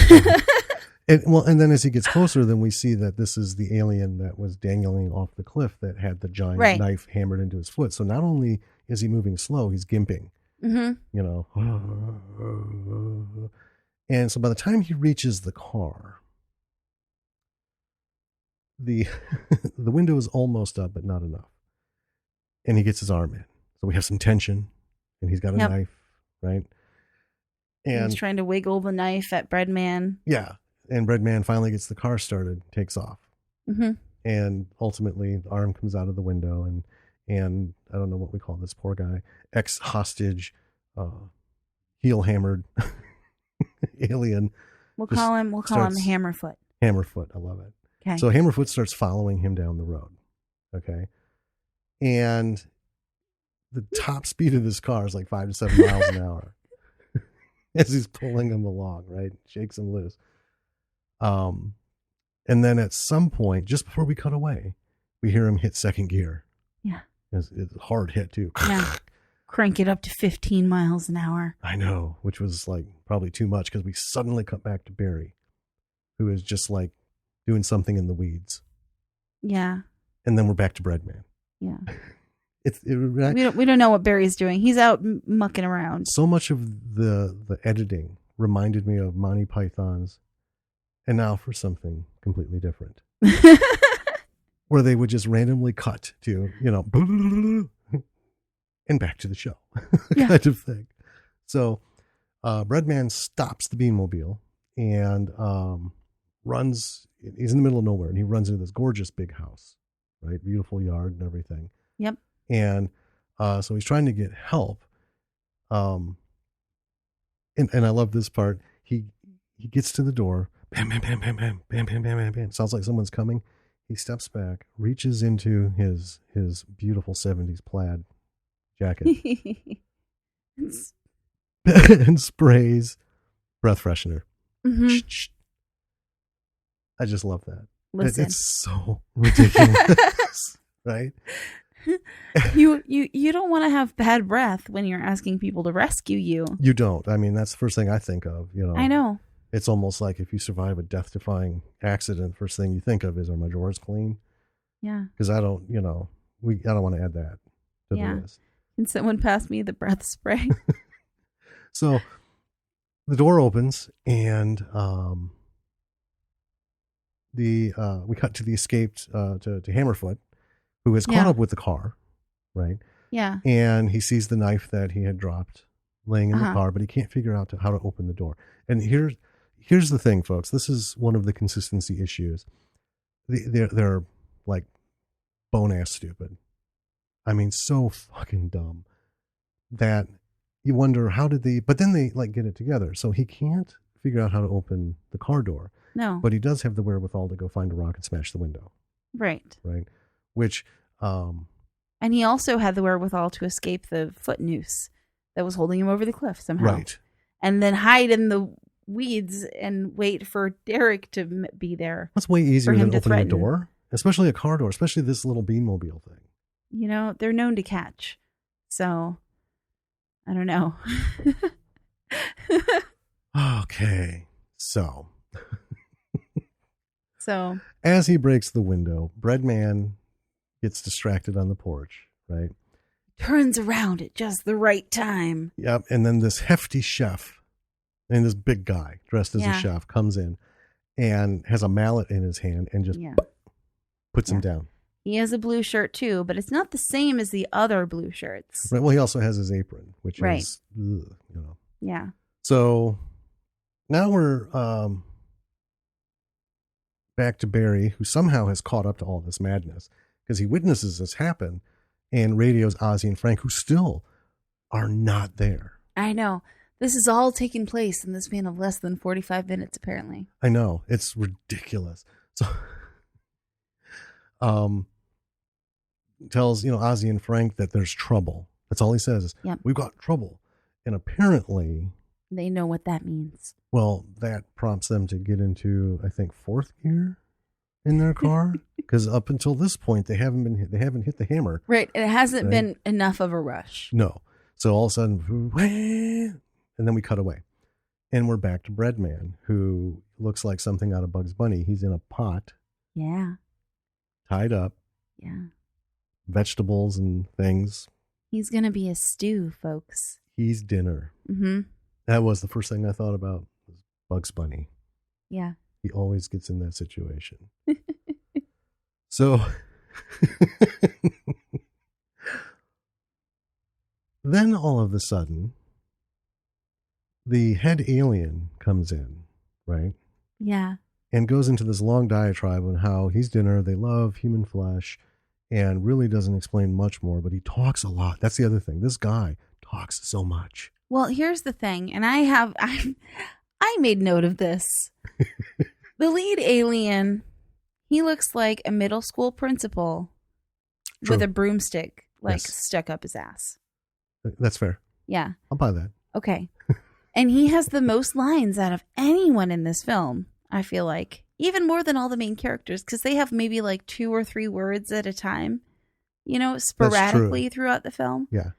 Speaker 2: And then as he gets closer, then we see that this is the alien that was dangling off the cliff that had the giant knife hammered into his foot. So not only is he moving slow, he's gimping. Mm-hmm. And so by the time he reaches the car, the window is almost up, but not enough. And he gets his arm in. So we have some tension, and he's got a knife, right?
Speaker 1: He's
Speaker 2: And
Speaker 1: trying to wiggle the knife at Breadman.
Speaker 2: yeah, and Breadman finally gets the car started, takes off.
Speaker 1: Mm-hmm.
Speaker 2: And ultimately the arm comes out of the window, and I don't know what we call this poor guy, ex-hostage, heel-hammered alien.
Speaker 1: We'll call him Hammerfoot.
Speaker 2: Hammerfoot, I love it.
Speaker 1: Okay.
Speaker 2: So Hammerfoot starts following him down the road. Okay. And the top speed of this car is like 5 to 7 miles an hour as he's pulling him along, right? Shakes him loose. And then at some point, just before we cut away, we hear him hit second gear.
Speaker 1: Yeah.
Speaker 2: It's a hard hit too.
Speaker 1: Yeah. Crank it up to 15 miles an hour.
Speaker 2: I know, which was like probably too much because we suddenly cut back to Barry, who is just like doing something in the weeds.
Speaker 1: Yeah.
Speaker 2: And then we're back to Breadman.
Speaker 1: Yeah.
Speaker 2: We
Speaker 1: don't know what Barry's doing. He's out mucking around.
Speaker 2: So much of the editing reminded me of Monty Python's And Now for Something Completely Different, where they would just randomly cut to, and back to the show kind of thing. So Breadman stops the Beanmobile and runs. He's in the middle of nowhere, and he runs into this gorgeous big house, right? Beautiful yard and everything.
Speaker 1: Yep.
Speaker 2: And so he's trying to get help. And I love this part. He gets to the door. Bam, bam, bam, bam, bam, bam, bam, bam, bam, bam. Sounds like someone's coming. He steps back, reaches into his beautiful 70s plaid jacket and sprays breath freshener.
Speaker 1: Mm-hmm.
Speaker 2: I just love that.
Speaker 1: Listen.
Speaker 2: It's so ridiculous, right?
Speaker 1: You don't want to have bad breath when you're asking people to rescue you.
Speaker 2: You don't. I mean, that's the first thing I think of.
Speaker 1: I know.
Speaker 2: It's almost like if you survive a death-defying accident, first thing you think of is, are my drawers clean?
Speaker 1: Yeah.
Speaker 2: Because I don't want to add that to the list.
Speaker 1: Can someone pass me the breath spray?
Speaker 2: So the door opens and we cut to the escaped to Hammerfoot, who has caught up with the car, right?
Speaker 1: Yeah.
Speaker 2: And he sees the knife that he had dropped laying in the car, but he can't figure out how to open the door. And here's the thing, folks. This is one of the consistency issues. They're like bone ass stupid. I mean, so fucking dumb that you wonder but then they like get it together. So he can't figure out how to open the car door.
Speaker 1: No.
Speaker 2: But he does have the wherewithal to go find a rock and smash the window.
Speaker 1: Right.
Speaker 2: Right. Which,
Speaker 1: and he also had the wherewithal to escape the foot noose that was holding him over the cliff somehow.
Speaker 2: Right.
Speaker 1: And then hide in the weeds and wait for Derek to be there.
Speaker 2: That's way easier than opening
Speaker 1: threaten.
Speaker 2: a door, especially a car door, especially this little Beanmobile thing.
Speaker 1: They're known to catch. So, I don't know.
Speaker 2: Okay. So.
Speaker 1: As
Speaker 2: he breaks the window, Breadman gets distracted on the porch, right?
Speaker 1: Turns around at just the right time.
Speaker 2: Yep. And then this hefty chef, and this big guy dressed as a chef, comes in and has a mallet in his hand and just puts him down.
Speaker 1: He has a blue shirt too, but it's not the same as the other blue shirts.
Speaker 2: Right. Well, he also has his apron, which is,
Speaker 1: Yeah.
Speaker 2: So now we're back to Barry, who somehow has caught up to all this madness because he witnesses this happen and radios Ozzy and Frank, who still are not there.
Speaker 1: I know. This is all taking place in the span of less than 45 minutes, apparently.
Speaker 2: I know. It's ridiculous. So, tells, Ozzy and Frank that there's trouble. That's all he says.
Speaker 1: Yep.
Speaker 2: We've got trouble. And apparently...
Speaker 1: they know what that means.
Speaker 2: Well, that prompts them to get into, I think, fourth gear in their car. Because up until this point, they haven't hit the hammer.
Speaker 1: Right. It hasn't been enough of a rush.
Speaker 2: No. So all of a sudden, and then we cut away. And we're back to Breadman, who looks like something out of Bugs Bunny. He's in a pot.
Speaker 1: Yeah.
Speaker 2: Tied up.
Speaker 1: Yeah.
Speaker 2: Vegetables and things.
Speaker 1: He's going to be a stew, folks.
Speaker 2: He's dinner.
Speaker 1: Mm-hmm.
Speaker 2: That was the first thing I thought about, was Bugs Bunny.
Speaker 1: Yeah.
Speaker 2: He always gets in that situation. So then all of a sudden, the head alien comes in, right?
Speaker 1: Yeah.
Speaker 2: And goes into this long diatribe on how he's dinner, they love human flesh, and really doesn't explain much more, but he talks a lot. That's the other thing. This guy talks so much.
Speaker 1: Well, here's the thing, and I made note of this. The lead alien, he looks like a middle school principal
Speaker 2: True.
Speaker 1: with a broomstick, like
Speaker 2: Yes.
Speaker 1: stuck up his ass.
Speaker 2: That's fair.
Speaker 1: Yeah.
Speaker 2: I'll buy that.
Speaker 1: Okay. And he has the most lines out of anyone in this film, I feel like. Even more than all the main characters, because they have maybe like 2 or 3 words at a time, sporadically throughout the film.
Speaker 2: Yeah.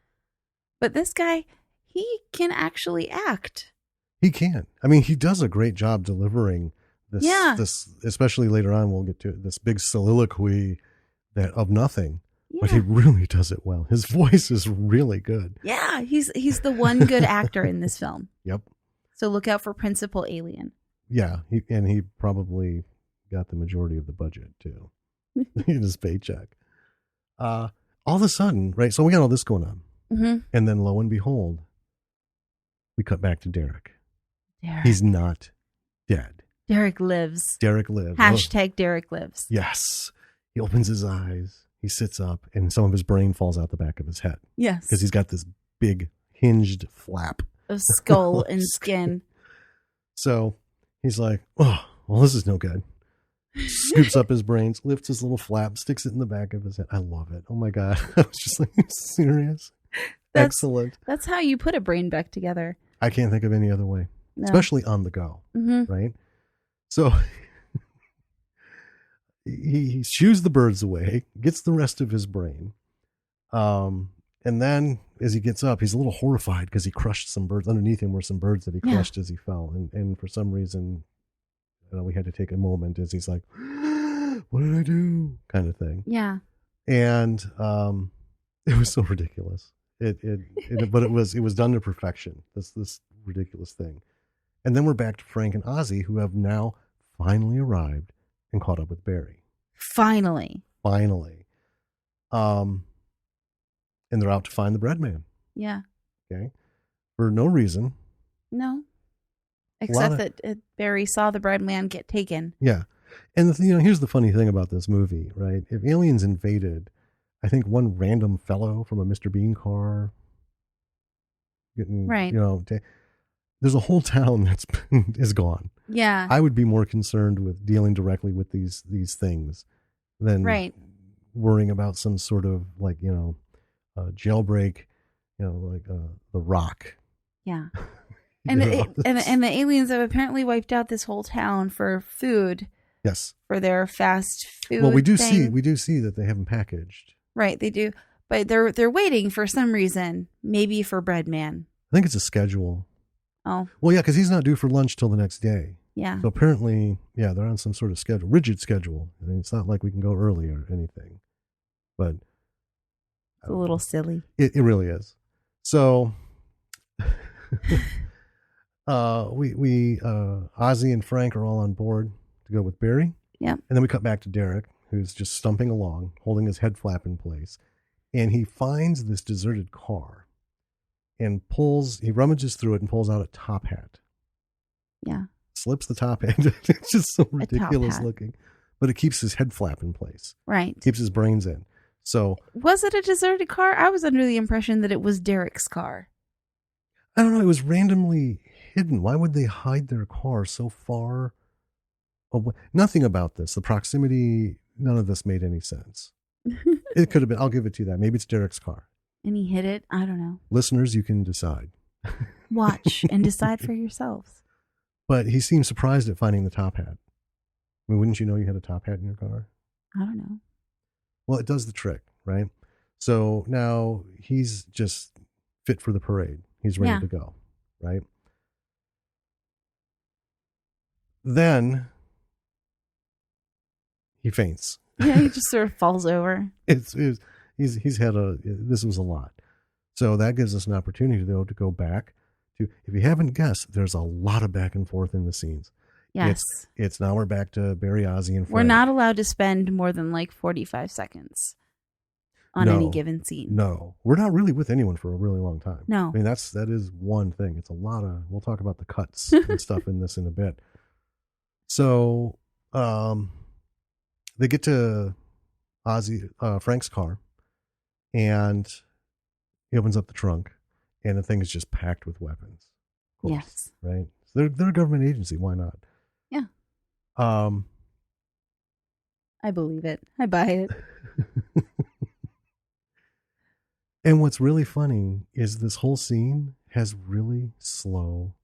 Speaker 1: But this guy, he can actually act.
Speaker 2: He can. I mean, he does a great job delivering this.
Speaker 1: Yeah.
Speaker 2: This, especially later on, we'll get to this big soliloquy of nothing.
Speaker 1: Yeah.
Speaker 2: But he really does it well. His voice is really good.
Speaker 1: Yeah, he's the one good actor in this film.
Speaker 2: Yep.
Speaker 1: So look out for Principal Alien.
Speaker 2: Yeah, he probably got the majority of the budget too in his paycheck. All of a sudden, right? So we got all this going on,
Speaker 1: Mm-hmm.
Speaker 2: and then lo and behold, we cut back to Derek.
Speaker 1: Derek.
Speaker 2: He's not dead.
Speaker 1: Derek lives.
Speaker 2: Derek lives.
Speaker 1: Hashtag Derek lives.
Speaker 2: Yes. He opens his eyes. He sits up, and some of his brain falls out the back of his head
Speaker 1: Yes.
Speaker 2: because he's got this big hinged flap.
Speaker 1: Of skull and skin.
Speaker 2: So he's like, oh, well, this is no good. Scoops up his brains, lifts his little flap, sticks it in the back of his head. I love it. Oh my God. I was just like, serious? Excellent.
Speaker 1: That's how you put a brain back together.
Speaker 2: I can't think of any other way,
Speaker 1: No.
Speaker 2: especially on the go,
Speaker 1: Mm-hmm.
Speaker 2: right? So he shoos the birds away, gets the rest of his brain. And then as he gets up, he's a little horrified because he crushed some birds. Underneath him were some birds that he crushed as he fell. And for some reason, we had to take a moment as he's like, what did I do? Kind of thing.
Speaker 1: Yeah.
Speaker 2: And it was so ridiculous. But it was done to perfection. This ridiculous thing. And then we're back to Frank and Ozzy, who have now finally arrived and caught up with Barry.
Speaker 1: Finally.
Speaker 2: And they're out to find the bread man.
Speaker 1: Yeah.
Speaker 2: Okay. For no reason.
Speaker 1: No. Except that Barry saw the bread man get taken.
Speaker 2: Yeah. And here's the funny thing about this movie, right? If aliens invaded, I think one random fellow from a Mr. Bean car getting,
Speaker 1: right.
Speaker 2: There's a whole town is gone.
Speaker 1: Yeah.
Speaker 2: I would be more concerned with dealing directly with these things than worrying about some sort of jailbreak, the Rock.
Speaker 1: Yeah. And the aliens have apparently wiped out this whole town for food.
Speaker 2: Yes.
Speaker 1: For their fast food.
Speaker 2: Well, we do see that they haven't packaged.
Speaker 1: Right, they do. But they're waiting for some reason, maybe for Breadman.
Speaker 2: I think it's a schedule.
Speaker 1: Oh.
Speaker 2: Well, yeah, because he's not due for lunch till the next day.
Speaker 1: Yeah.
Speaker 2: So apparently, they're on some sort of schedule, rigid schedule. I mean, it's not like we can go early or anything. But
Speaker 1: it's a little silly.
Speaker 2: It really is. So Ozzy and Frank are all on board to go with Barry.
Speaker 1: Yeah.
Speaker 2: And then we cut back to Derek, who's just stumping along, holding his head flap in place. And he finds this deserted car and he rummages through it and pulls out a top hat.
Speaker 1: Yeah.
Speaker 2: Slips the top hat. It's just so ridiculous looking. But it keeps his head flap in place.
Speaker 1: Right.
Speaker 2: Keeps his brains in. So
Speaker 1: was it a deserted car? I was under the impression that it was Derek's car.
Speaker 2: I don't know. It was randomly hidden. Why would they hide their car so far away? Nothing about this. The proximity, none of this made any sense. It could have been. I'll give it to you that. Maybe it's Derek's car.
Speaker 1: And he hid it? I don't know.
Speaker 2: Listeners, you can decide.
Speaker 1: Watch and decide for yourselves.
Speaker 2: But he seemed surprised at finding the top hat. I mean, wouldn't you know you had a top hat in your car?
Speaker 1: I don't know.
Speaker 2: Well, it does the trick, right? So now he's just fit for the parade. He's ready to go, right? Then he faints.
Speaker 1: Yeah, he just sort of falls over.
Speaker 2: He's had this was a lot. So that gives us an opportunity, though, to go back to, if you haven't guessed, there's a lot of back and forth in the scenes.
Speaker 1: Yes.
Speaker 2: It's now we're back to Barry, Ozzy, and Frank.
Speaker 1: We're not allowed to spend more than 45 seconds. on any given scene.
Speaker 2: No, we're not really with anyone for a really long time.
Speaker 1: No.
Speaker 2: I mean, that is one thing. It's a lot of, we'll talk about the cuts and stuff in this in a bit. So, they get to Frank's car, and he opens up the trunk, and the thing is just packed with weapons. Of course,
Speaker 1: yes.
Speaker 2: Right? So they're a government agency. Why not?
Speaker 1: Yeah. I believe it. I buy it.
Speaker 2: And what's really funny is this whole scene has really slow,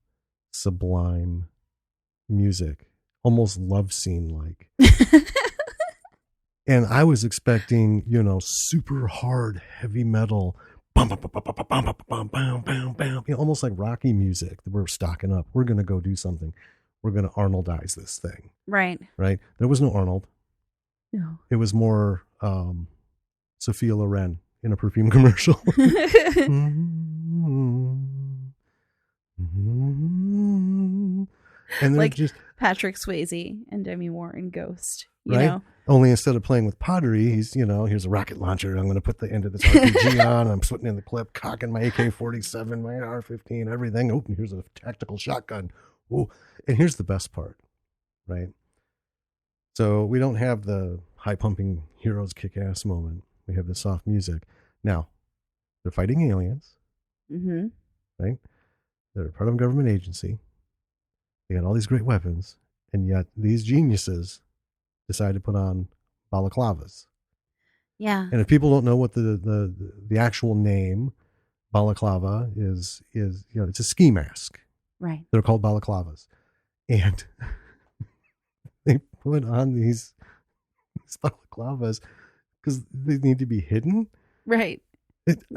Speaker 2: sublime music, almost love scene like. And I was expecting, super hard heavy metal, bum, bum, bum, bum, bum, bum, bum, bum, bum, bum, almost like Rocky music that we're stocking up. We're going to go do something. We're going to Arnoldize this thing.
Speaker 1: Right.
Speaker 2: Right. There was no Arnold.
Speaker 1: No.
Speaker 2: It was more Sophia Loren in a perfume commercial. And they're
Speaker 1: like
Speaker 2: just
Speaker 1: Patrick Swayze and Demi Moore in Ghost. You
Speaker 2: right?
Speaker 1: know?
Speaker 2: Only instead of playing with pottery, he's, here's a rocket launcher. I'm going to put the end of this RPG on. I'm putting in the clip, cocking my AK-47, my AR-15, everything. Oh, and here's a tactical shotgun. Oh, and here's the best part, right? So we don't have the high-pumping heroes kick-ass moment. We have the soft music. Now, they're fighting aliens, right? They're part of a government agency. They got all these great weapons, and yet these geniuses decide to put on balaclavas.
Speaker 1: Yeah.
Speaker 2: And if people don't know what the actual name balaclava is, it's a ski mask.
Speaker 1: Right.
Speaker 2: They're called balaclavas. And they put on these balaclavas because they need to be hidden.
Speaker 1: Right.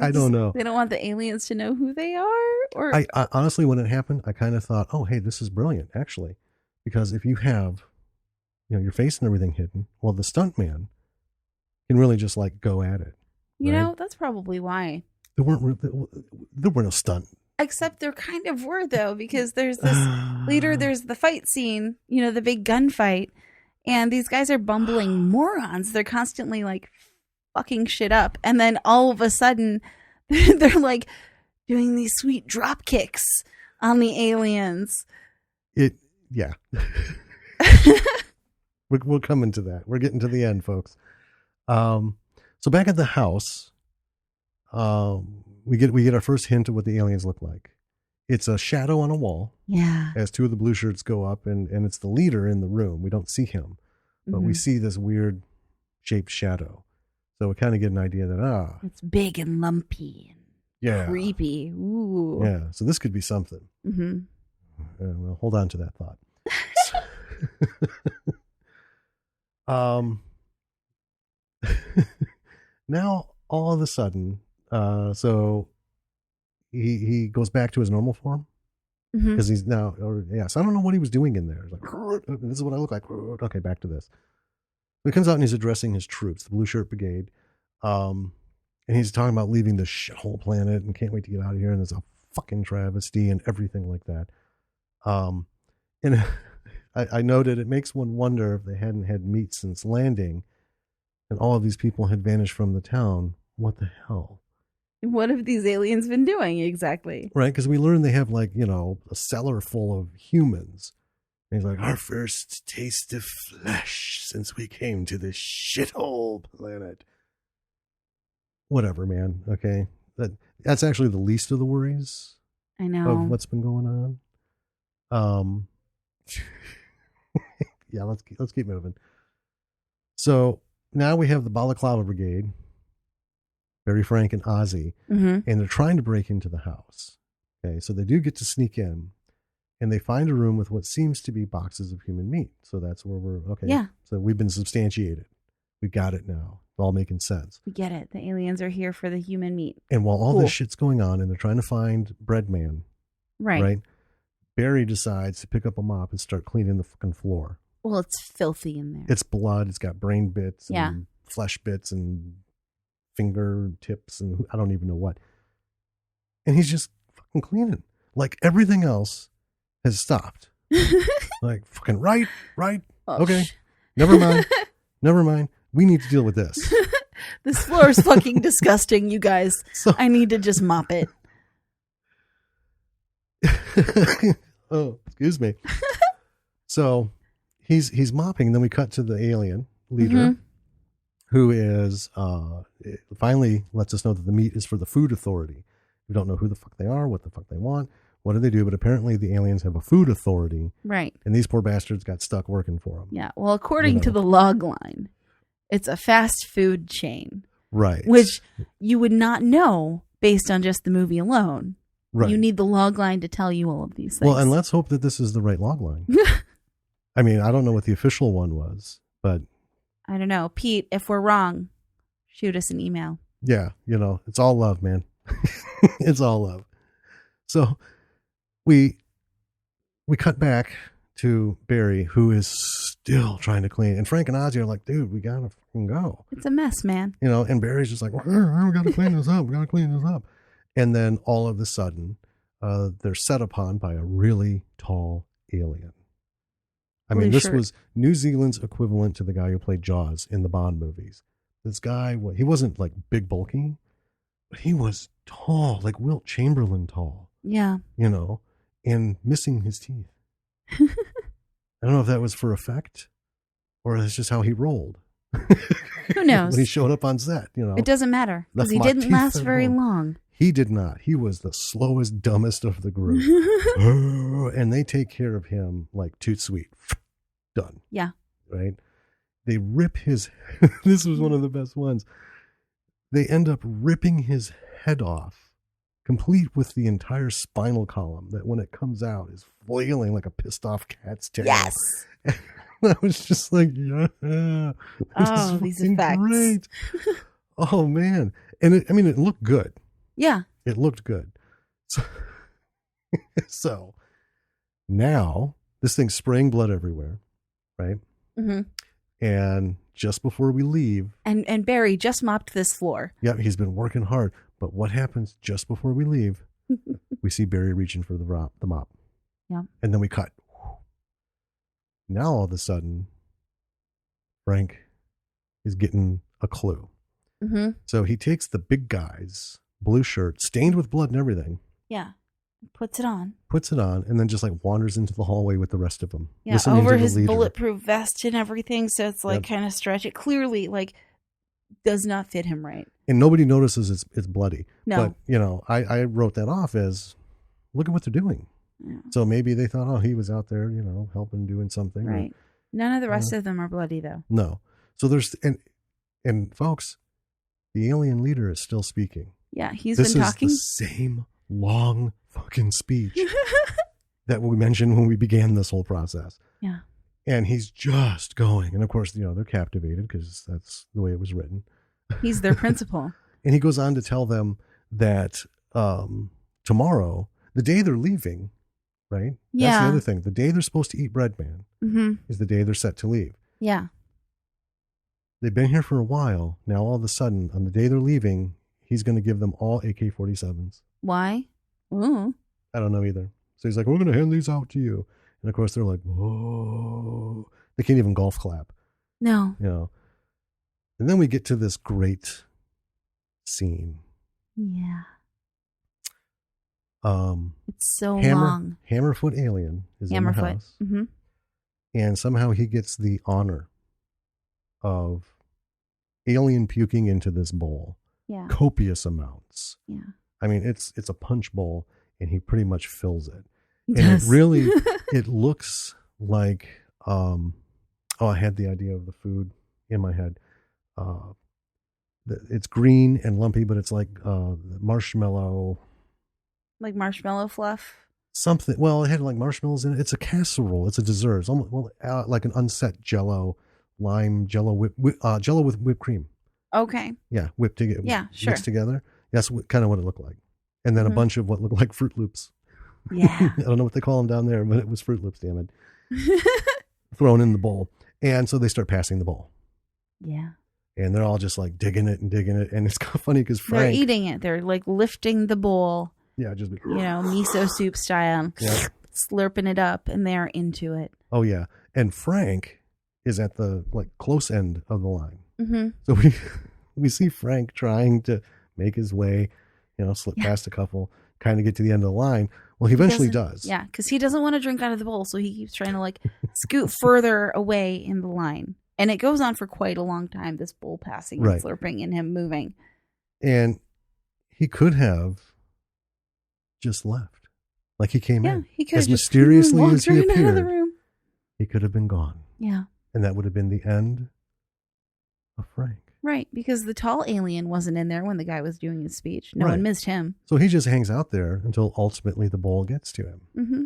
Speaker 2: I don't know.
Speaker 1: They don't want the aliens to know who they are? Or
Speaker 2: I honestly, when it happened, I kind of thought, oh, hey, this is brilliant, actually. Because if you have, your face and everything hidden, well, the stuntman can really just go at it.
Speaker 1: You know, that's probably why.
Speaker 2: There were no stunt.
Speaker 1: Except there kind of were, though, because there's this later, there's the fight scene, the big gunfight, and these guys are bumbling morons. They're constantly fucking shit up. And then all of a sudden, they're doing these sweet drop kicks on the aliens.
Speaker 2: Yeah. We're coming to that. We're getting to the end, folks. So back at the house, we get our first hint of what the aliens look like. It's a shadow on a wall.
Speaker 1: Yeah.
Speaker 2: As two of the blue shirts go up, and it's the leader in the room. We don't see him, but we see this weird shaped shadow. So we kind of get an idea that
Speaker 1: it's big and lumpy and creepy. Ooh.
Speaker 2: Yeah. So this could be something.
Speaker 1: Mm-hmm.
Speaker 2: Well, hold on to that thought. Now all of a sudden, so he goes back to his normal form because he's now, so I don't know what he was doing in there. This is what I look like. Okay, back to this. He comes out and he's addressing his troops, the Blue Shirt Brigade, and he's talking about leaving this shithole planet and can't wait to get out of here. And there's a fucking travesty and everything like that. And I noted it makes one wonder if they hadn't had meat since landing and all of these people had vanished from the town. What the hell?
Speaker 1: What have these aliens been doing exactly?
Speaker 2: Right, because we learned they have a cellar full of humans. And he's like, our first taste of flesh since we came to this shithole planet. Whatever, man. Okay, that's actually the least of the worries.
Speaker 1: I know
Speaker 2: of what's been going on. Yeah, let's keep moving. So now we have the Balaclava Brigade, Barry, Frank, and Ozzy, and they're trying to break into the house. Okay, so they do get to sneak in, and they find a room with what seems to be boxes of human meat. So that's where we're okay.
Speaker 1: Yeah.
Speaker 2: So we've been substantiated. We got it now. It's all making sense.
Speaker 1: We get it. The aliens are here for the human meat.
Speaker 2: And while all this shit's going on, and they're trying to find Breadman, right? Barry decides to pick up a mop and start cleaning the fucking floor.
Speaker 1: Well, it's filthy in there.
Speaker 2: It's blood. It's got brain bits and flesh bits and finger tips and I don't even know what. And he's just fucking cleaning. Everything else has stopped. Fucking right.
Speaker 1: Oh,
Speaker 2: okay. Never mind. We need to deal with this.
Speaker 1: This floor is fucking disgusting, you guys.
Speaker 2: So-
Speaker 1: I need to just mop it.
Speaker 2: Oh, excuse me. So he's mopping, and then we cut to the alien leader,
Speaker 1: Mhm.
Speaker 2: who is finally lets us know that the meat is for the Food Authority. We don't know who the fuck they are, what the fuck they want, what do they do, but apparently the aliens have a food authority,
Speaker 1: Right.
Speaker 2: and these poor bastards got stuck working for them.
Speaker 1: Yeah. Well, according to
Speaker 2: know.
Speaker 1: the log line, it's a fast food chain,
Speaker 2: Right.
Speaker 1: which you would not know based on just the movie alone.
Speaker 2: right.
Speaker 1: You need the log line to tell you all of these things.
Speaker 2: Well, and let's hope that this is the right log line. I mean, I don't know what the official one was, but
Speaker 1: I don't know. Pete, if we're wrong, shoot us an email.
Speaker 2: yeah, it's all love, man. It's all love. So we cut back to Barry, who is still trying to clean, and Frank and Ozzy are like, dude, we gotta fucking go.
Speaker 1: It's a mess, man.
Speaker 2: And Barry's just like, we gotta clean this up. We gotta clean this up. And then all of a sudden, they're set upon by a really tall alien. I mean,
Speaker 1: Blue
Speaker 2: this
Speaker 1: shirt.
Speaker 2: was New Zealand's equivalent to the guy who played Jaws in the Bond movies. This guy, he wasn't like big bulky, but he was tall, like Wilt Chamberlain tall,
Speaker 1: Yeah.
Speaker 2: and missing his teeth. I don't know if that was for effect or it's just how he rolled.
Speaker 1: Who knows?
Speaker 2: When he showed up on set,
Speaker 1: It doesn't matter because
Speaker 2: Left
Speaker 1: he
Speaker 2: my
Speaker 1: didn't
Speaker 2: teeth
Speaker 1: last
Speaker 2: at
Speaker 1: very
Speaker 2: home.
Speaker 1: long.
Speaker 2: He did not. He was the slowest, dumbest of the group. And they take care of him like toot sweet. Done.
Speaker 1: Yeah.
Speaker 2: Right? They rip his, this was one of the best ones. They end up ripping his head off, complete with the entire spinal column that when it comes out is flailing like a pissed off cat's tail.
Speaker 1: Yes.
Speaker 2: I was just like, yeah. This
Speaker 1: Oh,
Speaker 2: is
Speaker 1: these
Speaker 2: fucking
Speaker 1: effects.
Speaker 2: Great. Oh, man. And it looked good.
Speaker 1: Yeah.
Speaker 2: It looked good. So now this thing's spraying blood everywhere, right?
Speaker 1: hmm
Speaker 2: And just before we leave,
Speaker 1: And Barry just mopped this floor.
Speaker 2: yeah, he's been working hard. But what happens just before we leave? We see Barry reaching for the mop.
Speaker 1: Yeah.
Speaker 2: And then we cut. Now all of a sudden, Frank is getting a clue.
Speaker 1: hmm
Speaker 2: So he takes the big guy's blue shirt, stained with blood and everything,
Speaker 1: Yeah. Puts it on.
Speaker 2: puts it on, and then just like wanders into the hallway with the rest of them.
Speaker 1: Yeah.
Speaker 2: listening
Speaker 1: Over
Speaker 2: to the
Speaker 1: his
Speaker 2: leader.
Speaker 1: bulletproof vest and everything. So it's like
Speaker 2: Yep.
Speaker 1: kind of stretchy. Clearly, like, does not fit him right.
Speaker 2: And nobody notices it's bloody.
Speaker 1: No.
Speaker 2: But, I wrote that off as, look at what they're doing.
Speaker 1: Yeah.
Speaker 2: So maybe they thought, oh, he was out there, helping, doing something. or-
Speaker 1: Right. None of the rest of them are bloody, though.
Speaker 2: No. So there's, and folks, the alien leader is still speaking.
Speaker 1: Yeah. He's
Speaker 2: This
Speaker 1: been
Speaker 2: is
Speaker 1: talking.
Speaker 2: the same long fucking speech that we mentioned when we began this whole process.
Speaker 1: Yeah.
Speaker 2: And he's just going. And of course, they're captivated because that's the way it was written.
Speaker 1: He's their principal.
Speaker 2: And he goes on to tell them that tomorrow, the day they're leaving, right? That's
Speaker 1: Yeah.
Speaker 2: the other thing. The day they're supposed to eat bread, man,
Speaker 1: hmm
Speaker 2: is the day they're set to leave.
Speaker 1: Yeah.
Speaker 2: They've been here for a while. Now, all of a sudden, on the day they're leaving, he's going to give them all AK-47s.
Speaker 1: Why? Ooh.
Speaker 2: I don't know either. So he's like, we're going to hand these out to you. And of course, they're like, whoa. They can't even golf clap,
Speaker 1: No.
Speaker 2: And then we get to this great scene.
Speaker 1: Yeah.
Speaker 2: Um,
Speaker 1: It's so long.
Speaker 2: Hammerfoot alien is in the
Speaker 1: Hammerfoot.
Speaker 2: house.
Speaker 1: Mm-hmm.
Speaker 2: And somehow he gets the honor of alien puking into this bowl.
Speaker 1: Yeah.
Speaker 2: Copious amounts.
Speaker 1: Yeah.
Speaker 2: I mean, it's a punch bowl, and he pretty much fills it.
Speaker 1: He
Speaker 2: And
Speaker 1: does.
Speaker 2: it really, it looks like, I had the idea of the food in my head. It's green and lumpy, but it's like marshmallow,
Speaker 1: Like marshmallow fluff.
Speaker 2: something. Well, it had like marshmallows in it. It's a casserole. It's a dessert. It's almost like an unset Jello, lime Jello, Jello with whipped cream.
Speaker 1: Okay.
Speaker 2: Yeah, whipped together.
Speaker 1: Yeah, sure.
Speaker 2: Mixed together. That's kind of what it looked like. And then
Speaker 1: Mhm.
Speaker 2: a bunch of what looked like Fruit Loops.
Speaker 1: Yeah.
Speaker 2: I don't know what they call them down there, but it was Fruit Loops, damn it. Thrown in the bowl. And so they start passing the bowl.
Speaker 1: Yeah.
Speaker 2: And they're all just like digging it. And it's kind of funny because
Speaker 1: They're
Speaker 2: Frank.
Speaker 1: eating it. They're like lifting the bowl,
Speaker 2: Yeah, just.
Speaker 1: miso soup style,
Speaker 2: Yeah.
Speaker 1: slurping it up, and they're into it.
Speaker 2: Oh, yeah. And Frank is at the like close end of the line.
Speaker 1: Mm-hmm.
Speaker 2: So we see Frank trying to make his way, slip past a couple, kind of get to the end of the line. Well, he eventually does.
Speaker 1: Yeah, because he doesn't want to drink out of the bowl, so he keeps trying to like scoot further away in the line. And it goes on for quite a long time, this bowl passing and slurping and him moving.
Speaker 2: And he could have just left. Like he came in.
Speaker 1: He could
Speaker 2: as
Speaker 1: have
Speaker 2: mysteriously as he
Speaker 1: out of the
Speaker 2: appeared.
Speaker 1: room.
Speaker 2: He could have been gone.
Speaker 1: Yeah.
Speaker 2: And that would have been the end of Frank.
Speaker 1: Right, because the tall alien wasn't in there when the guy was doing his speech. No one missed him.
Speaker 2: So he just hangs out there until ultimately the bowl gets to him.
Speaker 1: Mm-hmm.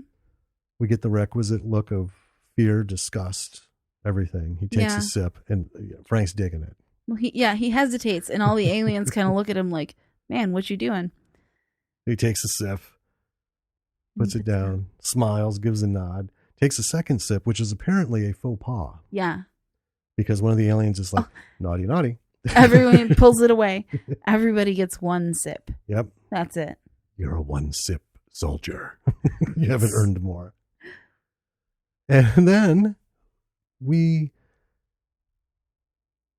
Speaker 2: We get the requisite look of fear, disgust, everything. He takes a sip, and Frank's digging it.
Speaker 1: Well, he hesitates, and all the aliens kind of look at him like, man, what you doing?
Speaker 2: He takes a sip, puts it down, smiles, gives a nod, takes a second sip, which is apparently a faux pas.
Speaker 1: Yeah.
Speaker 2: Because one of the aliens is like, naughty, naughty.
Speaker 1: Everyone pulls it away. Everybody gets one sip.
Speaker 2: Yep.
Speaker 1: That's it.
Speaker 2: You're a one-sip soldier. You haven't earned more. And then we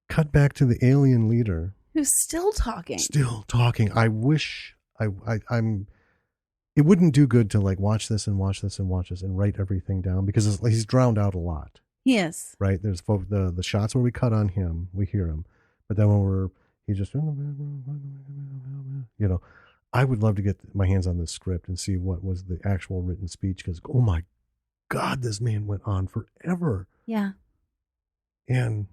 Speaker 2: cut back to the alien leader.
Speaker 1: Who's still talking.
Speaker 2: Still talking. I wish I'm... It wouldn't do good to like watch this and watch this and watch this and write everything down because he's drowned out a lot.
Speaker 1: He is.
Speaker 2: Right? There's the shots where we cut on him, we hear him. But then when he just, I would love to get my hands on this script and see what was the actual written speech because, oh my God, this man went on forever.
Speaker 1: Yeah.
Speaker 2: And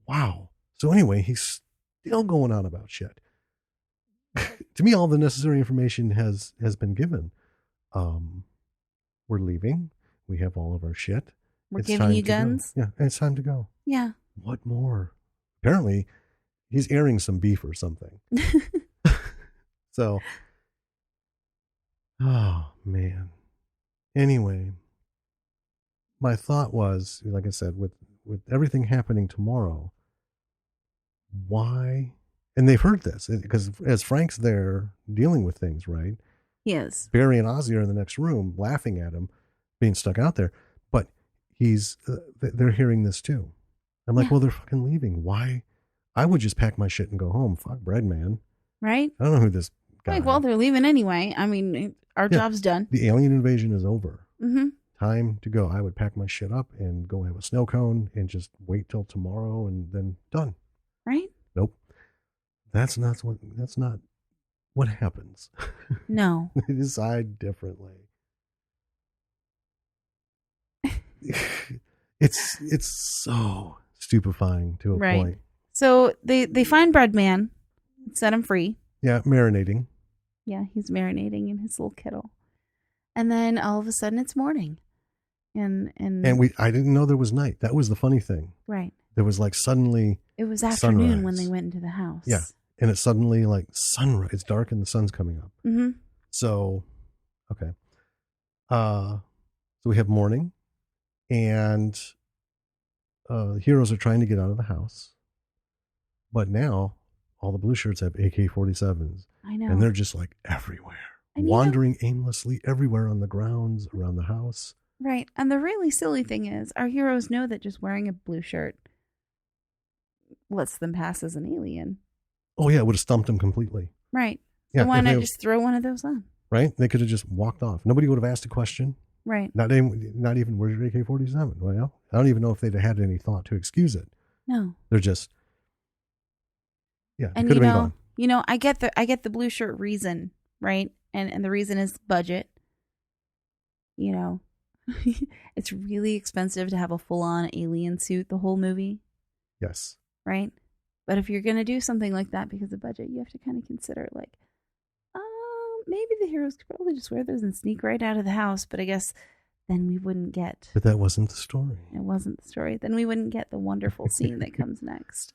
Speaker 2: wow. So anyway, he's still going on about shit. To me, all the necessary information has been given. We're leaving. We have all of our shit.
Speaker 1: We're giving you guns.
Speaker 2: Yeah, and it's time to go.
Speaker 1: Yeah.
Speaker 2: What more? Apparently, he's airing some beef or something. So, oh man. Anyway, my thought was, like I said, with everything happening tomorrow, why? And they've heard this because as Frank's there dealing with things, right?
Speaker 1: Yes.
Speaker 2: Barry and Ozzy are in the next room laughing at him being stuck out there, but they're hearing this too. I'm like, well, they're fucking leaving. Why? I would just pack my shit and go home. Fuck bread, man.
Speaker 1: Right?
Speaker 2: I don't know who this guy is.
Speaker 1: Well, they're leaving anyway. I mean, our job's done.
Speaker 2: The alien invasion is over.
Speaker 1: Mm-hmm.
Speaker 2: Time to go. I would pack my shit up and go have a snow cone and just wait till tomorrow and then done.
Speaker 1: Right?
Speaker 2: Nope. That's not what happens.
Speaker 1: No.
Speaker 2: They decide differently. It's so stupefying to a point.
Speaker 1: So they find Breadman, set him free.
Speaker 2: Yeah, marinating.
Speaker 1: Yeah, he's marinating in his little kettle. And then all of a sudden it's morning. And
Speaker 2: I didn't know there was night. That was the funny thing.
Speaker 1: Right.
Speaker 2: There was like suddenly
Speaker 1: it was afternoon
Speaker 2: sunrise. When
Speaker 1: they went into the house.
Speaker 2: Yeah. And it's suddenly like sunrise. It's dark and the sun's coming up.
Speaker 1: Mm-hmm.
Speaker 2: So, okay. So we have morning and heroes are trying to get out of the house. But now all the blue shirts have AK-47s.
Speaker 1: I know.
Speaker 2: And they're just like everywhere. And wandering aimlessly everywhere on the grounds, around the house.
Speaker 1: Right. And the really silly thing is our heroes know that just wearing a blue shirt lets them pass as an alien.
Speaker 2: Oh, yeah. It would have stumped them completely.
Speaker 1: Right. So why not just throw one of those on?
Speaker 2: Right. They could have just walked off. Nobody would have asked a question.
Speaker 1: Right.
Speaker 2: Not even where's your AK-47? Well, I don't even know if they'd had any thought to excuse it.
Speaker 1: No.
Speaker 2: They're just,
Speaker 1: and
Speaker 2: could have been gone.
Speaker 1: I get the blue shirt reason, right? And the reason is budget. It's really expensive to have a full-on alien suit the whole movie.
Speaker 2: Yes.
Speaker 1: Right? But if you're going to do something like that because of budget, you have to kind of consider like, maybe the heroes could probably just wear those and sneak right out of the house. But I guess then we wouldn't get...
Speaker 2: But that wasn't the story.
Speaker 1: It wasn't the story. Then we wouldn't get the wonderful scene that comes next.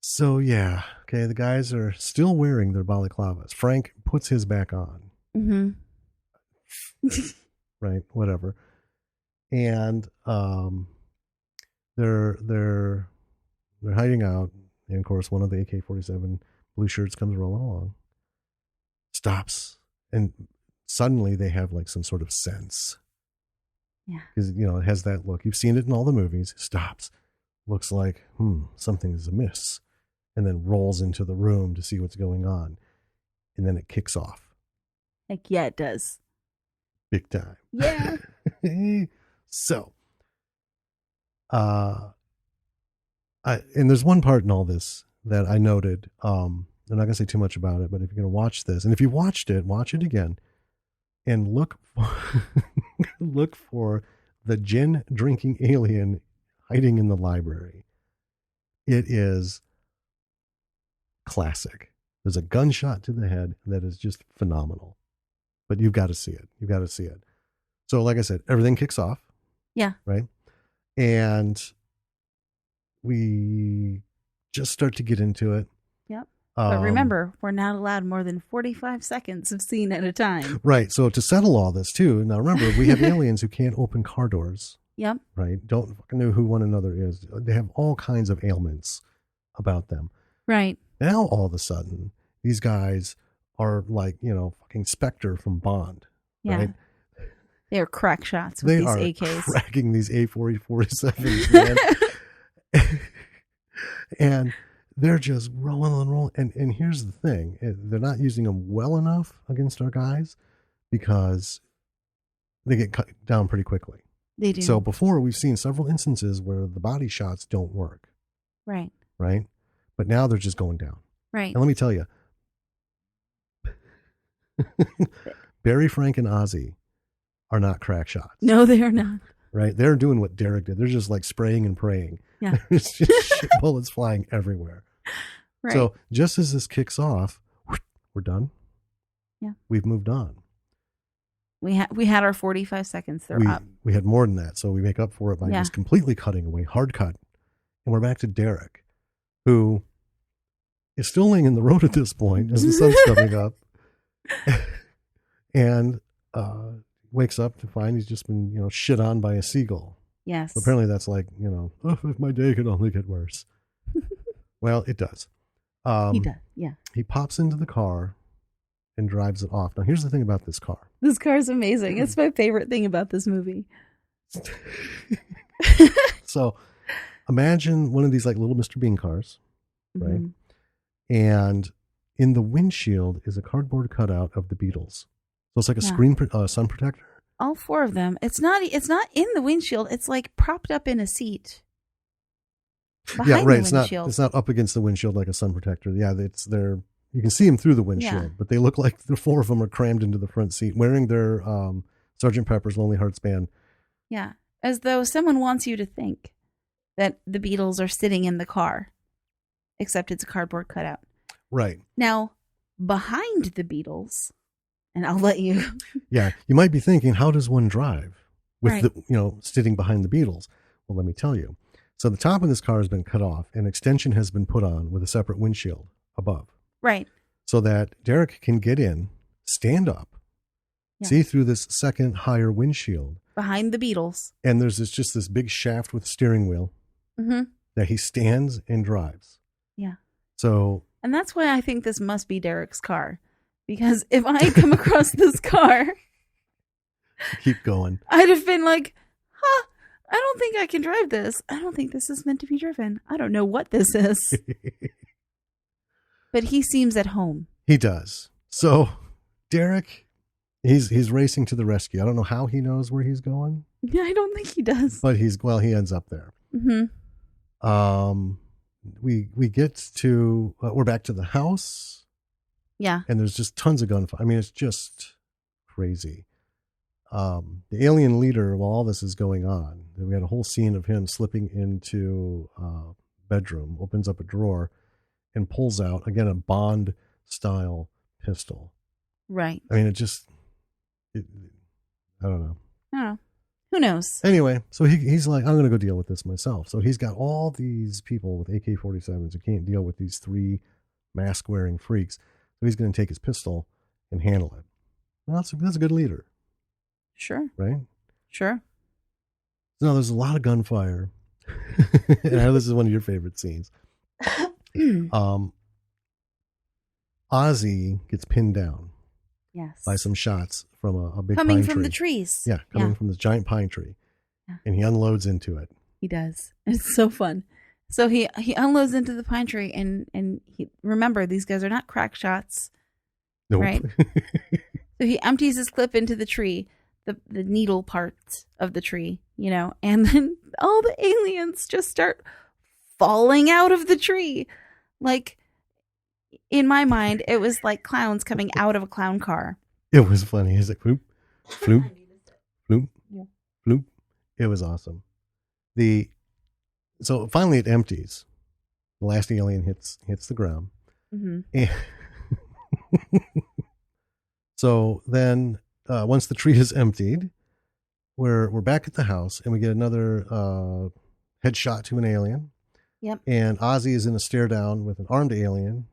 Speaker 2: So, yeah. Okay, the guys are still wearing their balaclavas. Frank puts his back on.
Speaker 1: Mm-hmm.
Speaker 2: Right, whatever. And they're hiding out. And, of course, one of the AK-47 blue shirts comes rolling along. Stops. And suddenly they have, like, some sort of sense.
Speaker 1: Yeah.
Speaker 2: Because, it has that look. You've seen it in all the movies. Stops. Looks like, something is amiss. and then rolls into the room to see what's going on. And then it kicks off.
Speaker 1: Heck yeah, it does.
Speaker 2: Big time.
Speaker 1: Yeah.
Speaker 2: So, and there's one part in all this that I noted. I'm not going to say too much about it, but if you're going to watch this, and if you watched it, watch it again and look for the gin drinking alien hiding in the library. It is classic. There's a gunshot to the head that is just phenomenal, but you've got to see it. You've got to see it. So like I said, everything kicks off.
Speaker 1: Yeah.
Speaker 2: Right. And we just start to get into it.
Speaker 1: Yep. But remember, we're not allowed more than 45 seconds of scene at a time.
Speaker 2: Right. So to settle all this too, now remember, we have aliens who can't open car doors.
Speaker 1: Yep.
Speaker 2: Right. Don't fucking know who one another is. They have all kinds of ailments about them.
Speaker 1: Right.
Speaker 2: Now all of a sudden, these guys are like, fucking Spectre from Bond.
Speaker 1: Yeah.
Speaker 2: Right?
Speaker 1: They're crack shots with these AKs.
Speaker 2: Cracking these A40-47s, man. And they're just rolling and rolling. And here's the thing. They're not using them well enough against our guys because they get cut down pretty quickly.
Speaker 1: They do.
Speaker 2: So before, we've seen several instances where the body shots don't work.
Speaker 1: Right.
Speaker 2: Right? But now they're just going down.
Speaker 1: Right.
Speaker 2: And let me tell you, Barry, Frank, and Ozzy are not crack shots.
Speaker 1: No, they are not.
Speaker 2: Right? They're doing what Derek did. They're just like spraying and praying.
Speaker 1: Yeah.
Speaker 2: There's just shit bullets flying everywhere.
Speaker 1: Right.
Speaker 2: So just as this kicks off, we're done.
Speaker 1: Yeah.
Speaker 2: We've moved on.
Speaker 1: We had our 45 seconds. They're up.
Speaker 2: We had more than that. So we make up for it by just completely cutting away, hard cut. And we're back to Derek, who is still laying in the road at this point as the sun's coming up. And wakes up to find he's just been, shit on by a seagull.
Speaker 1: Yes.
Speaker 2: So apparently that's like, if my day could only get worse. Well, it does.
Speaker 1: He does, yeah.
Speaker 2: He pops into the car and drives it off. Now, here's the thing about this car.
Speaker 1: This car is amazing. It's my favorite thing about this movie.
Speaker 2: So imagine one of these like little Mr. Bean cars, right? Mm-hmm. And in the windshield is a cardboard cutout of the Beatles. So it's like a sun protector.
Speaker 1: All four of them. It's not in the windshield. It's like propped up in a seat.
Speaker 2: Yeah, right. It's not up against the windshield like a sun protector. Yeah, it's there. You can see them through the windshield, but they look like the four of them are crammed into the front seat, wearing their Sgt. Pepper's Lonely Hearts Band.
Speaker 1: Yeah, as though someone wants you to think that the Beatles are sitting in the car, except it's a cardboard cutout.
Speaker 2: Right.
Speaker 1: Now, behind the Beatles, and I'll let you.
Speaker 2: Yeah, you might be thinking, how does one drive with the sitting behind the Beatles? Well, let me tell you. So the top of this car has been cut off, and extension has been put on with a separate windshield above.
Speaker 1: Right.
Speaker 2: So that Derek can get in, stand up, see through this second higher windshield.
Speaker 1: Behind the Beatles.
Speaker 2: And there's just this big shaft with a steering wheel that he stands and drives.
Speaker 1: Yeah.
Speaker 2: So.
Speaker 1: And that's why I think this must be Derek's car. Because if I had come across this car.
Speaker 2: Keep going.
Speaker 1: I'd have been like, I don't think I can drive this. I don't think this is meant to be driven. I don't know what this is. But he seems at home.
Speaker 2: He does. So Derek, he's racing to the rescue. I don't know how he knows where he's going.
Speaker 1: Yeah, I don't think he does.
Speaker 2: But he ends up there. Mm-hmm. We get to we're back to the house.
Speaker 1: Yeah.
Speaker 2: And there's just tons of gunfire. I mean, it's just crazy. The alien leader, while all this is going on, we had a whole scene of him slipping into a bedroom, opens up a drawer, and pulls out, again, a Bond-style pistol.
Speaker 1: Right.
Speaker 2: I mean, I don't know.
Speaker 1: I don't know. Who knows?
Speaker 2: Anyway, so he's like, I'm going to go deal with this myself. So he's got all these people with AK-47s who can't deal with these three mask-wearing freaks. So he's going to take his pistol and handle it. Well, that's a good leader. Sure. Right?
Speaker 1: Sure.
Speaker 2: No, there's a lot of gunfire. And I know this is one of your favorite scenes. Ozzy gets pinned down.
Speaker 1: Yes.
Speaker 2: By some shots from a big
Speaker 1: coming
Speaker 2: pine tree.
Speaker 1: From the trees.
Speaker 2: Yeah, coming from this giant pine tree. Yeah. And he unloads into it.
Speaker 1: He does. It's so fun. So he unloads into the pine tree, and he, remember, these guys are not crack shots,
Speaker 2: Nope.
Speaker 1: right? So he empties his clip into the tree, the needle parts of the tree, and then all the aliens just start falling out of the tree. Like, in my mind, it was like clowns coming out of a clown car.
Speaker 2: It was funny. It's like floop, floop, floop,
Speaker 1: Yeah.
Speaker 2: floop. It was awesome. So finally it empties. The last alien hits the ground.
Speaker 1: Mm-hmm.
Speaker 2: And so then once the tree is emptied, we're back at the house, and we get another headshot to an alien.
Speaker 1: Yep.
Speaker 2: And Ozzy is in a stare down with an armed alien.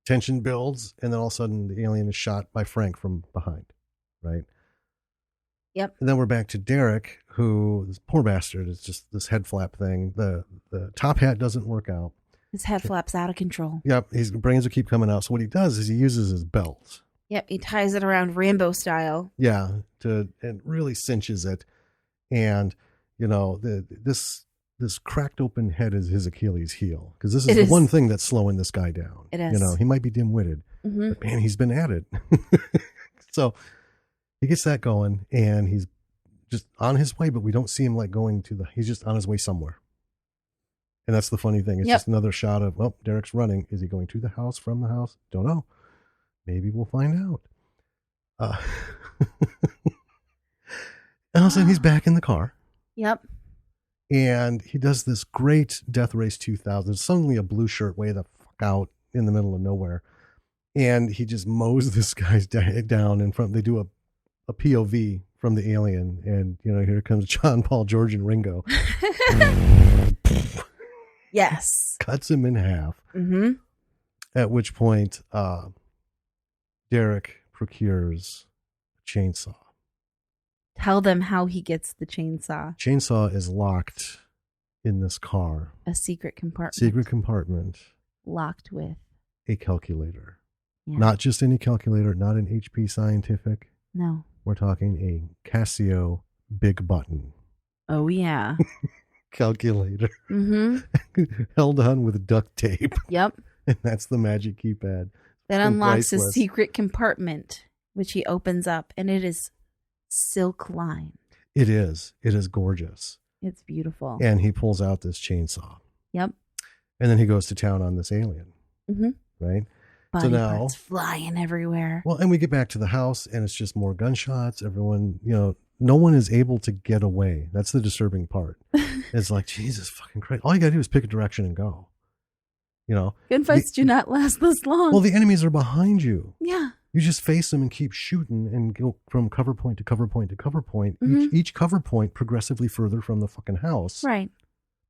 Speaker 2: Tension builds, and then all of a sudden the alien is shot by Frank from behind, right?
Speaker 1: Yep.
Speaker 2: And then we're back to Derek, who, this poor bastard, is just this head flap thing. The top hat doesn't work out.
Speaker 1: His head flap's out of control.
Speaker 2: Yep, his brains will keep coming out. So what he does is he uses his belt.
Speaker 1: Yep, he ties it around Rambo style.
Speaker 2: Yeah, and really cinches it. And, this cracked open head is his Achilles heel. Because this is the one thing that's slowing this guy down.
Speaker 1: It is.
Speaker 2: He might be dim-witted, but man, he's been at it. So he gets that going, and he's just on his way, but we don't see him he's just on his way somewhere. And that's the funny thing. It's just another shot of, well, Derek's running. Is he going to the house, from the house? Don't know. Maybe we'll find out. And all of a sudden he's back in the car.
Speaker 1: Yep.
Speaker 2: And he does this great Death Race 2000. Suddenly a blue shirt way the fuck out in the middle of nowhere. And he just mows this guy's down in front. They do a POV from the alien. And, here comes John, Paul, George, and Ringo.
Speaker 1: Yes.
Speaker 2: Cuts him in half.
Speaker 1: Mm-hmm.
Speaker 2: At which point, Derek procures a chainsaw.
Speaker 1: Tell them how he gets the chainsaw.
Speaker 2: Chainsaw is locked in this car.
Speaker 1: A secret compartment.
Speaker 2: Secret compartment.
Speaker 1: Locked with
Speaker 2: a calculator.
Speaker 1: Yeah.
Speaker 2: Not just any calculator, not an HP Scientific.
Speaker 1: No.
Speaker 2: We're talking a Casio Big Button.
Speaker 1: Oh, yeah.
Speaker 2: Calculator.
Speaker 1: Mm-hmm.
Speaker 2: Held on with duct tape.
Speaker 1: Yep.
Speaker 2: And that's the magic keypad.
Speaker 1: That unlocks his secret compartment, which he opens up, and it is silk lined.
Speaker 2: It is. It is gorgeous.
Speaker 1: It's beautiful.
Speaker 2: And he pulls out this chainsaw.
Speaker 1: Yep.
Speaker 2: And then he goes to town on this alien.
Speaker 1: Mm-hmm.
Speaker 2: Right?
Speaker 1: Body parts flying everywhere.
Speaker 2: Well, and we get back to the house, and it's just more gunshots. Everyone, no one is able to get away. That's the disturbing part. It's like, Jesus fucking Christ. All you got to do is pick a direction and go.
Speaker 1: Gunfights do not last this long.
Speaker 2: Well, the enemies are behind you.
Speaker 1: Yeah.
Speaker 2: You just face them and keep shooting and go from cover point to cover point to cover point.
Speaker 1: Mm-hmm.
Speaker 2: Each cover point progressively further from the fucking house.
Speaker 1: Right.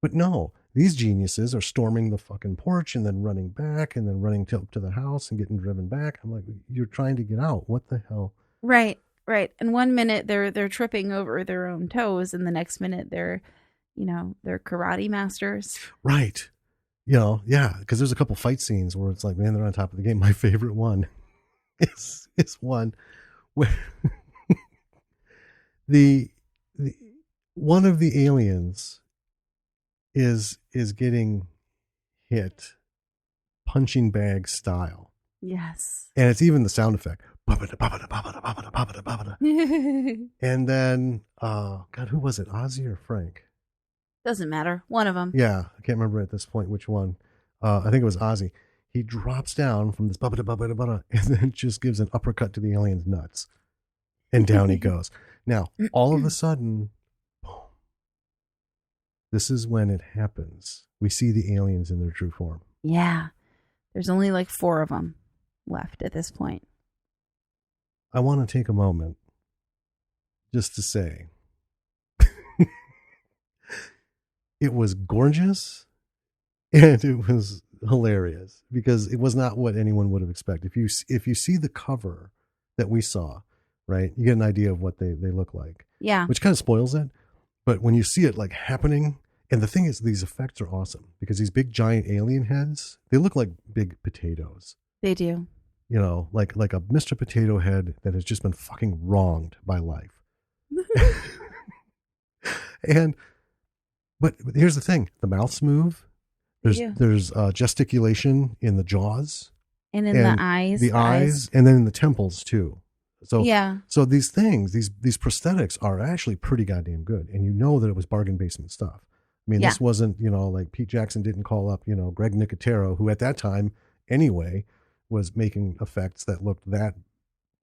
Speaker 2: But no, these geniuses are storming the fucking porch and then running back and then running to the house and getting driven back. I'm like, you're trying to get out. What the hell?
Speaker 1: Right. Right. And 1 minute they're tripping over their own toes, and the next minute they're karate masters.
Speaker 2: Right. Yeah, because there's a couple fight scenes where it's like, man, they're on top of the game. My favorite one is one where the one of the aliens is getting hit punching bag style.
Speaker 1: Yes.
Speaker 2: And it's even the sound effect. And then, God, who was it? Ozzy or Frank?
Speaker 1: Doesn't matter. One of them.
Speaker 2: Yeah, I can't remember at this point which one. I think it was Ozzy. He drops down from this and then just gives an uppercut to the alien's nuts. And down he goes. Now, all of a sudden, boom. This is when it happens. We see the aliens in their true form.
Speaker 1: Yeah. There's only like 4 of them left at this point.
Speaker 2: I want to take a moment just to say it was gorgeous and it was hilarious because it was not what anyone would have expected. If you see the cover that we saw, right, you get an idea of what they look like.
Speaker 1: Yeah.
Speaker 2: Which kind of spoils it. But when you see it like happening, and the thing is, these effects are awesome because these big giant alien heads, they look like big potatoes.
Speaker 1: They do.
Speaker 2: Like a Mr. Potato Head that has just been fucking wronged by life. And But here's the thing: the mouths move.
Speaker 1: Yeah.
Speaker 2: There's gesticulation in the jaws
Speaker 1: And in the eyes.
Speaker 2: the eyes, and then in the temples too. So
Speaker 1: Yeah.
Speaker 2: So these things, these prosthetics are actually pretty goddamn good, and you know that it was bargain basement stuff. I mean, this wasn't, like Pete Jackson didn't call up, Greg Nicotero, who at that time anyway was making effects that looked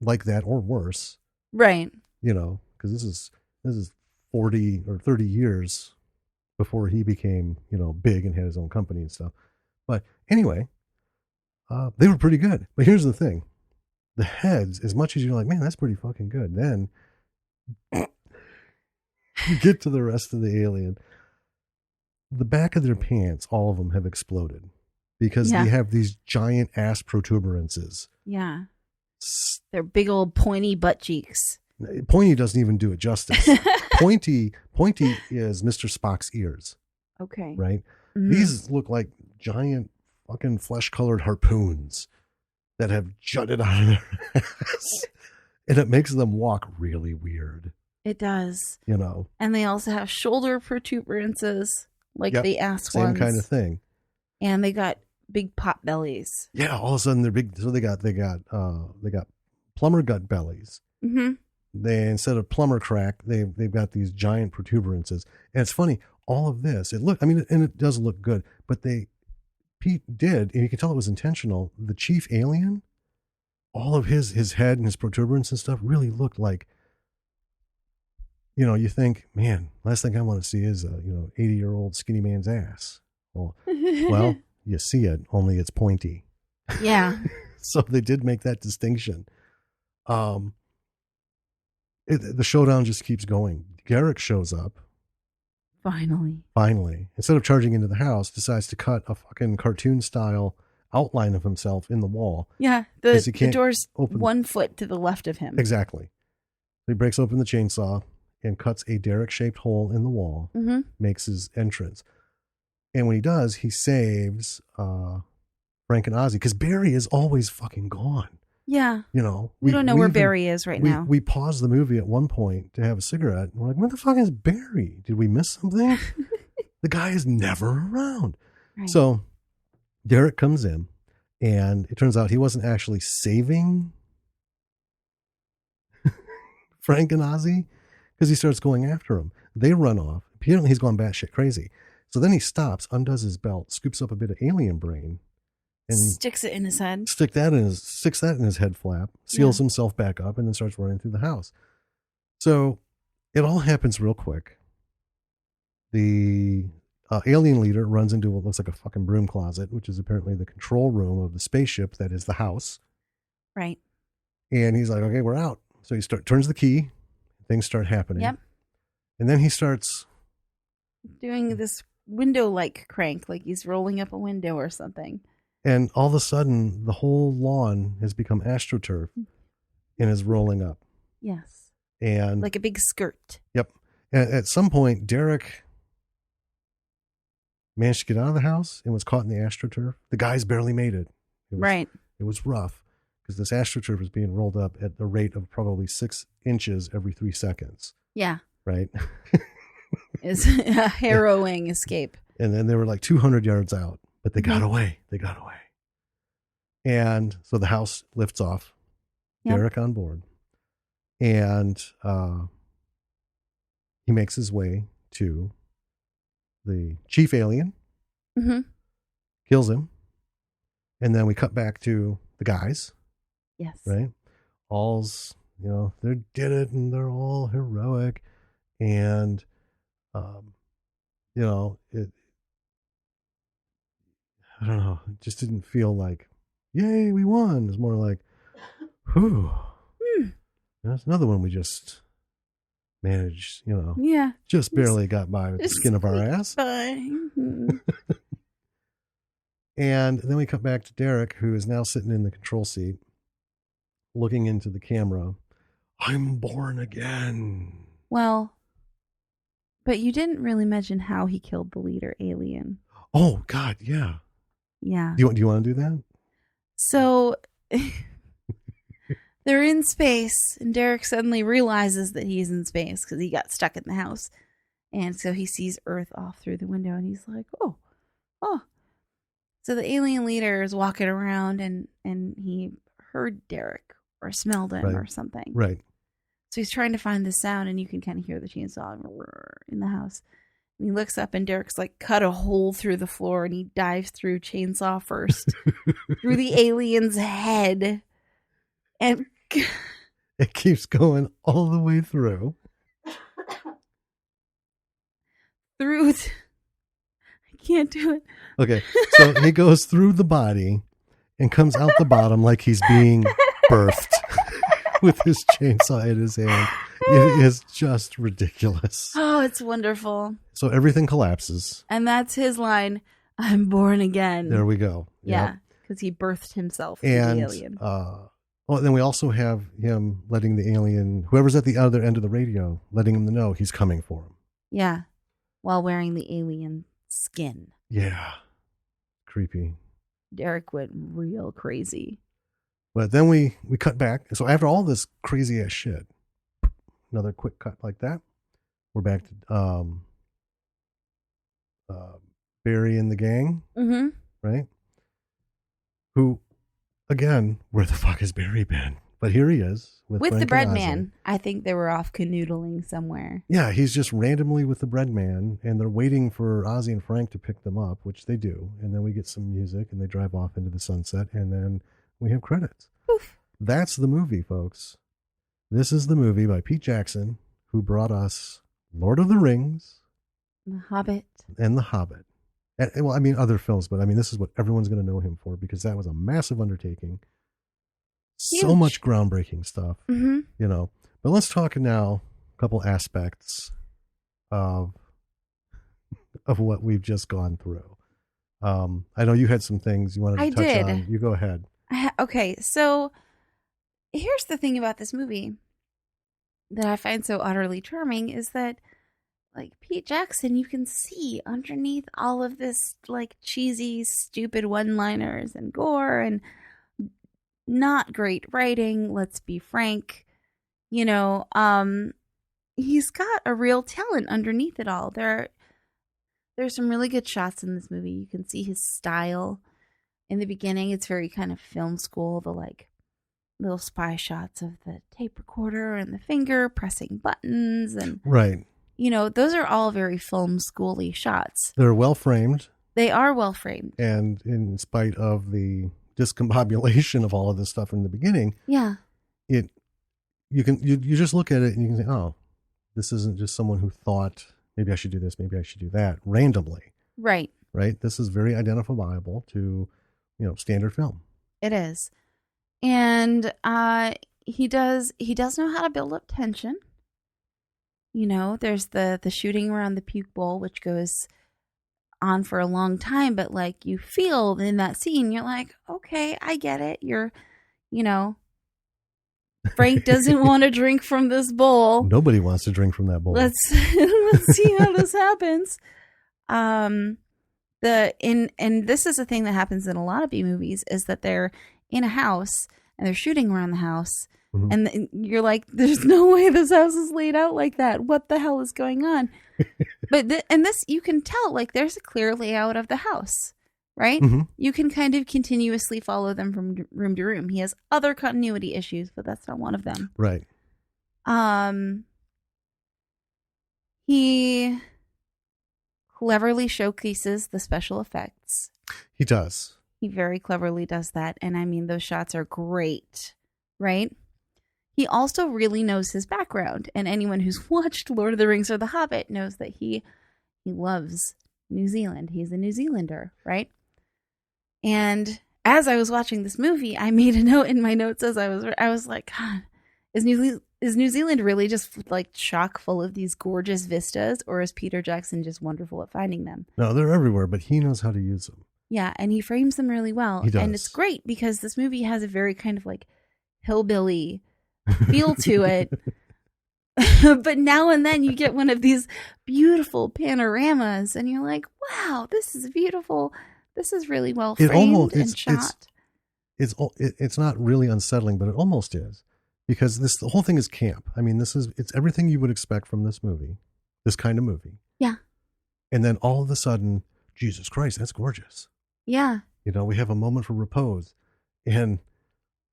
Speaker 2: like that or worse.
Speaker 1: Right.
Speaker 2: Because this is 40 or 30 years before he became, big and had his own company and stuff. But anyway, they were pretty good. But here's the thing. The heads, as much as you're like, man, that's pretty fucking good, then you get to the rest of the alien. The back of their pants, all of them have exploded because they have these giant ass protuberances.
Speaker 1: Yeah. They're big old pointy butt cheeks.
Speaker 2: Pointy doesn't even do it justice. Pointy is Mr. Spock's ears.
Speaker 1: Okay.
Speaker 2: Right?
Speaker 1: Mm-hmm.
Speaker 2: These look like giant fucking flesh-colored harpoons that have jutted out of their ass. And it makes them walk really weird.
Speaker 1: It does.
Speaker 2: And
Speaker 1: they also have shoulder protuberances, like the ass ones.
Speaker 2: Same kind of thing.
Speaker 1: And they got big pot bellies.
Speaker 2: Yeah, all of a sudden they're big. So they got plumber gut bellies.
Speaker 1: Mm-hmm.
Speaker 2: They, instead of plumber crack, they've got these giant protuberances. And it's funny, all of this, it does look good, but Pete did, and you can tell it was intentional. The chief alien, all of his head and his protuberance and stuff really looked like, you think, man, last thing I want to see is a 80-year-old skinny man's ass. Well, you see it, only it's pointy.
Speaker 1: Yeah.
Speaker 2: So they did make that distinction. The showdown just keeps going. Garrick shows up. Finally, instead of charging into the house, decides to cut a fucking cartoon style outline of himself in the wall.
Speaker 1: Yeah, the door's 1 foot to the left of him.
Speaker 2: Exactly. He breaks open the chainsaw and cuts a Derek-shaped hole in the wall, makes his entrance. And when he does, he saves Frank and Ozzy, because Barry is always fucking gone.
Speaker 1: Yeah. We don't know where Barry is right now.
Speaker 2: We paused the movie at one point to have a cigarette. And we're like, where the fuck is Barry? Did we miss something? The guy is never around. Right. So Derek comes in, and it turns out he wasn't actually saving Frank and Ozzy, because he starts going after him. They run off. Apparently he's gone batshit crazy. So then he stops, undoes his belt, scoops up a bit of alien brain, and
Speaker 1: sticks it in his head.
Speaker 2: Sticks that in his head flap, seals himself back up, and then starts running through the house. So it all happens real quick. The alien leader runs into what looks like a fucking broom closet, which is apparently the control room of the spaceship that is the house.
Speaker 1: Right.
Speaker 2: And he's like, okay, we're out. So he turns the key. Things start happening.
Speaker 1: Yep.
Speaker 2: And then he starts
Speaker 1: doing this window-like crank, like he's rolling up a window or something.
Speaker 2: And all of a sudden, the whole lawn has become AstroTurf and is rolling up.
Speaker 1: Yes.
Speaker 2: And
Speaker 1: like a big skirt.
Speaker 2: Yep. And at some point, Derek managed to get out of the house and was caught in the AstroTurf. The guys barely made it.
Speaker 1: Right.
Speaker 2: It was rough because this AstroTurf was being rolled up at the rate of probably 6 inches every 3 seconds.
Speaker 1: Yeah.
Speaker 2: Right.
Speaker 1: It's a harrowing escape.
Speaker 2: And then they were like 200 yards out. But they got away. And so the house lifts off. Yep. Derek on board. And he makes his way to the chief alien.
Speaker 1: Mm-hmm.
Speaker 2: Kills him. And then we cut back to the guys.
Speaker 1: Yes.
Speaker 2: Right? All's, they did it and they're all heroic. And, I don't know. It just didn't feel like, yay, we won. It's more like, whew. That's another one we just managed,
Speaker 1: Yeah.
Speaker 2: Just barely got by with the skin of our ass.
Speaker 1: Fine.
Speaker 2: And then we cut back to Derek, who is now sitting in the control seat, looking into the camera. I'm born again.
Speaker 1: Well, but you didn't really mention how he killed the leader alien.
Speaker 2: Oh, God, yeah.
Speaker 1: Yeah.
Speaker 2: Do you want to do that?
Speaker 1: So they're in space, and Derek suddenly realizes that he's in space because he got stuck in the house. And so he sees Earth off through the window and he's like, oh. So the alien leader is walking around and he heard Derek or smelled him or something.
Speaker 2: Right.
Speaker 1: So he's trying to find the sound and you can kind of hear the chainsaw in the house. And he looks up and Derek's like cut a hole through the floor and he dives through chainsaw first through the alien's head. And
Speaker 2: it keeps going all the way through.
Speaker 1: I can't do it.
Speaker 2: Okay, so he goes through the body and comes out the bottom like he's being birthed with his chainsaw in his hand. It is just ridiculous.
Speaker 1: Oh, it's wonderful.
Speaker 2: So everything collapses.
Speaker 1: And that's his line, I'm born again.
Speaker 2: There we go.
Speaker 1: Yeah, because he birthed himself
Speaker 2: and
Speaker 1: the alien.
Speaker 2: Well, then we also have him letting the alien, whoever's at the other end of the radio, letting him know he's coming for him.
Speaker 1: Yeah, while wearing the alien skin.
Speaker 2: Yeah. Creepy.
Speaker 1: Derek went real crazy.
Speaker 2: But then we cut back. So after all this crazy ass shit, another quick cut like that, we're back to Barry and the gang, right? Who, again, where the fuck has Barry been? But here he is
Speaker 1: with the bread man. I think they were off canoodling somewhere.
Speaker 2: Yeah, he's just randomly with the bread man, and they're waiting for Ozzy and Frank to pick them up, which they do. And then we get some music, and they drive off into the sunset, and then we have credits.
Speaker 1: Oof.
Speaker 2: That's the movie, folks. This is the movie by Pete Jackson, who brought us Lord of the Rings,
Speaker 1: The Hobbit,
Speaker 2: and The Hobbit. And, well, I mean, other films, but I mean, this is what everyone's going to know him for because that was a massive undertaking.
Speaker 1: Huge.
Speaker 2: So much groundbreaking stuff,
Speaker 1: Mm-hmm.
Speaker 2: you know. But let's talk now a couple aspects of what we've just gone through. I know you had some things you wanted to touch on. You go ahead.
Speaker 1: Okay, so here's the thing about this movie that I find so utterly charming is that, like, Pete Jackson, you can see underneath all of this, like, cheesy, stupid one-liners and gore and not great writing, let's be frank. You know, he's got a real talent underneath it all. There's some really good shots in this movie. You can see his style. In the beginning, it's very kind of film school, the like little spy shots of the tape recorder and the finger pressing buttons and
Speaker 2: right.
Speaker 1: You know, those are all very film schooly shots.
Speaker 2: They're well framed.
Speaker 1: They are well framed.
Speaker 2: And in spite of the discombobulation of all of this stuff in the beginning,
Speaker 1: yeah,
Speaker 2: you just look at it and you can say, oh, this isn't just someone who thought maybe I should do this, maybe I should do that randomly.
Speaker 1: Right.
Speaker 2: This is very identifiable to, you know, standard film.
Speaker 1: It is. And he does know how to build up tension. You know, there's the shooting around the puke bowl, which goes on for a long time, but like you feel in that scene, you're like, okay, I get it. You know, Frank doesn't want to drink from this bowl.
Speaker 2: Nobody wants to drink from that bowl.
Speaker 1: Let's see how this happens. And this is a thing that happens in a lot of B movies is that they're in a house and they're shooting around the house. Mm-hmm. And you're like, there's no way this house is laid out like that. What the hell is going on? But this, you can tell, like, there's a clear layout of the house, right?
Speaker 2: Mm-hmm. You
Speaker 1: can kind of continuously follow them from room to room. He has other continuity issues, but that's not one of them.
Speaker 2: Right.
Speaker 1: He cleverly showcases the special effects.
Speaker 2: He does.
Speaker 1: He very cleverly does that. And I mean, those shots are great, right? He also really knows his background. And anyone who's watched Lord of the Rings or The Hobbit knows that he loves New Zealand. He's a New Zealander, right? And as I was watching this movie, I made a note in my notes as I was like, God, is New Zealand really just like chock full of these gorgeous vistas, or is Peter Jackson just wonderful at finding them?
Speaker 2: No, they're everywhere, but he knows how to use them.
Speaker 1: Yeah, and he frames them really well.
Speaker 2: He does.
Speaker 1: And it's great because this movie has a very kind of like hillbilly feel to it. But now and then you get one of these beautiful panoramas and you're like, wow, this is beautiful. This is really well framed and shot.
Speaker 2: It's not really unsettling, but it almost is. Because the whole thing is camp. I mean, it's everything you would expect from this movie, this kind of movie.
Speaker 1: Yeah.
Speaker 2: And then all of a sudden, Jesus Christ, that's gorgeous.
Speaker 1: Yeah.
Speaker 2: You know, we have a moment for repose, and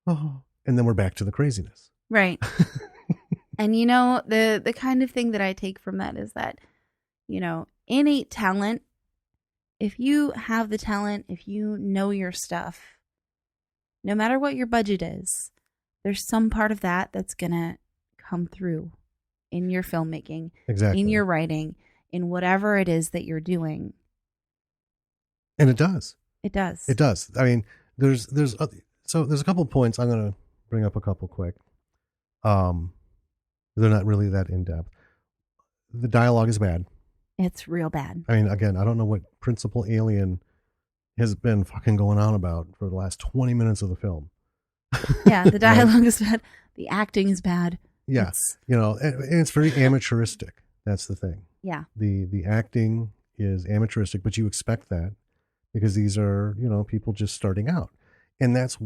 Speaker 2: and then we're back to the craziness.
Speaker 1: Right. And you know, the kind of thing that I take from that is that, you know, innate talent, if you have the talent, if you know your stuff, no matter what your budget is, there's some part of that that's going to come through in your filmmaking,
Speaker 2: Exactly.
Speaker 1: in your writing, in whatever it is that you're doing.
Speaker 2: And it does.
Speaker 1: It does.
Speaker 2: It does. I mean, there's a couple of points. I'm going to bring up a couple quick. They're not really that in depth. The dialogue is bad.
Speaker 1: It's real bad.
Speaker 2: I mean, again, I don't know what Principal Alien has been fucking going on about for the last 20 minutes of the film.
Speaker 1: Yeah, the dialogue is bad. The acting is bad.
Speaker 2: Yeah, you know, and it's very amateuristic. That's the thing.
Speaker 1: Yeah.
Speaker 2: The acting is amateuristic, but you expect that because these are, you know, people just starting out, and that's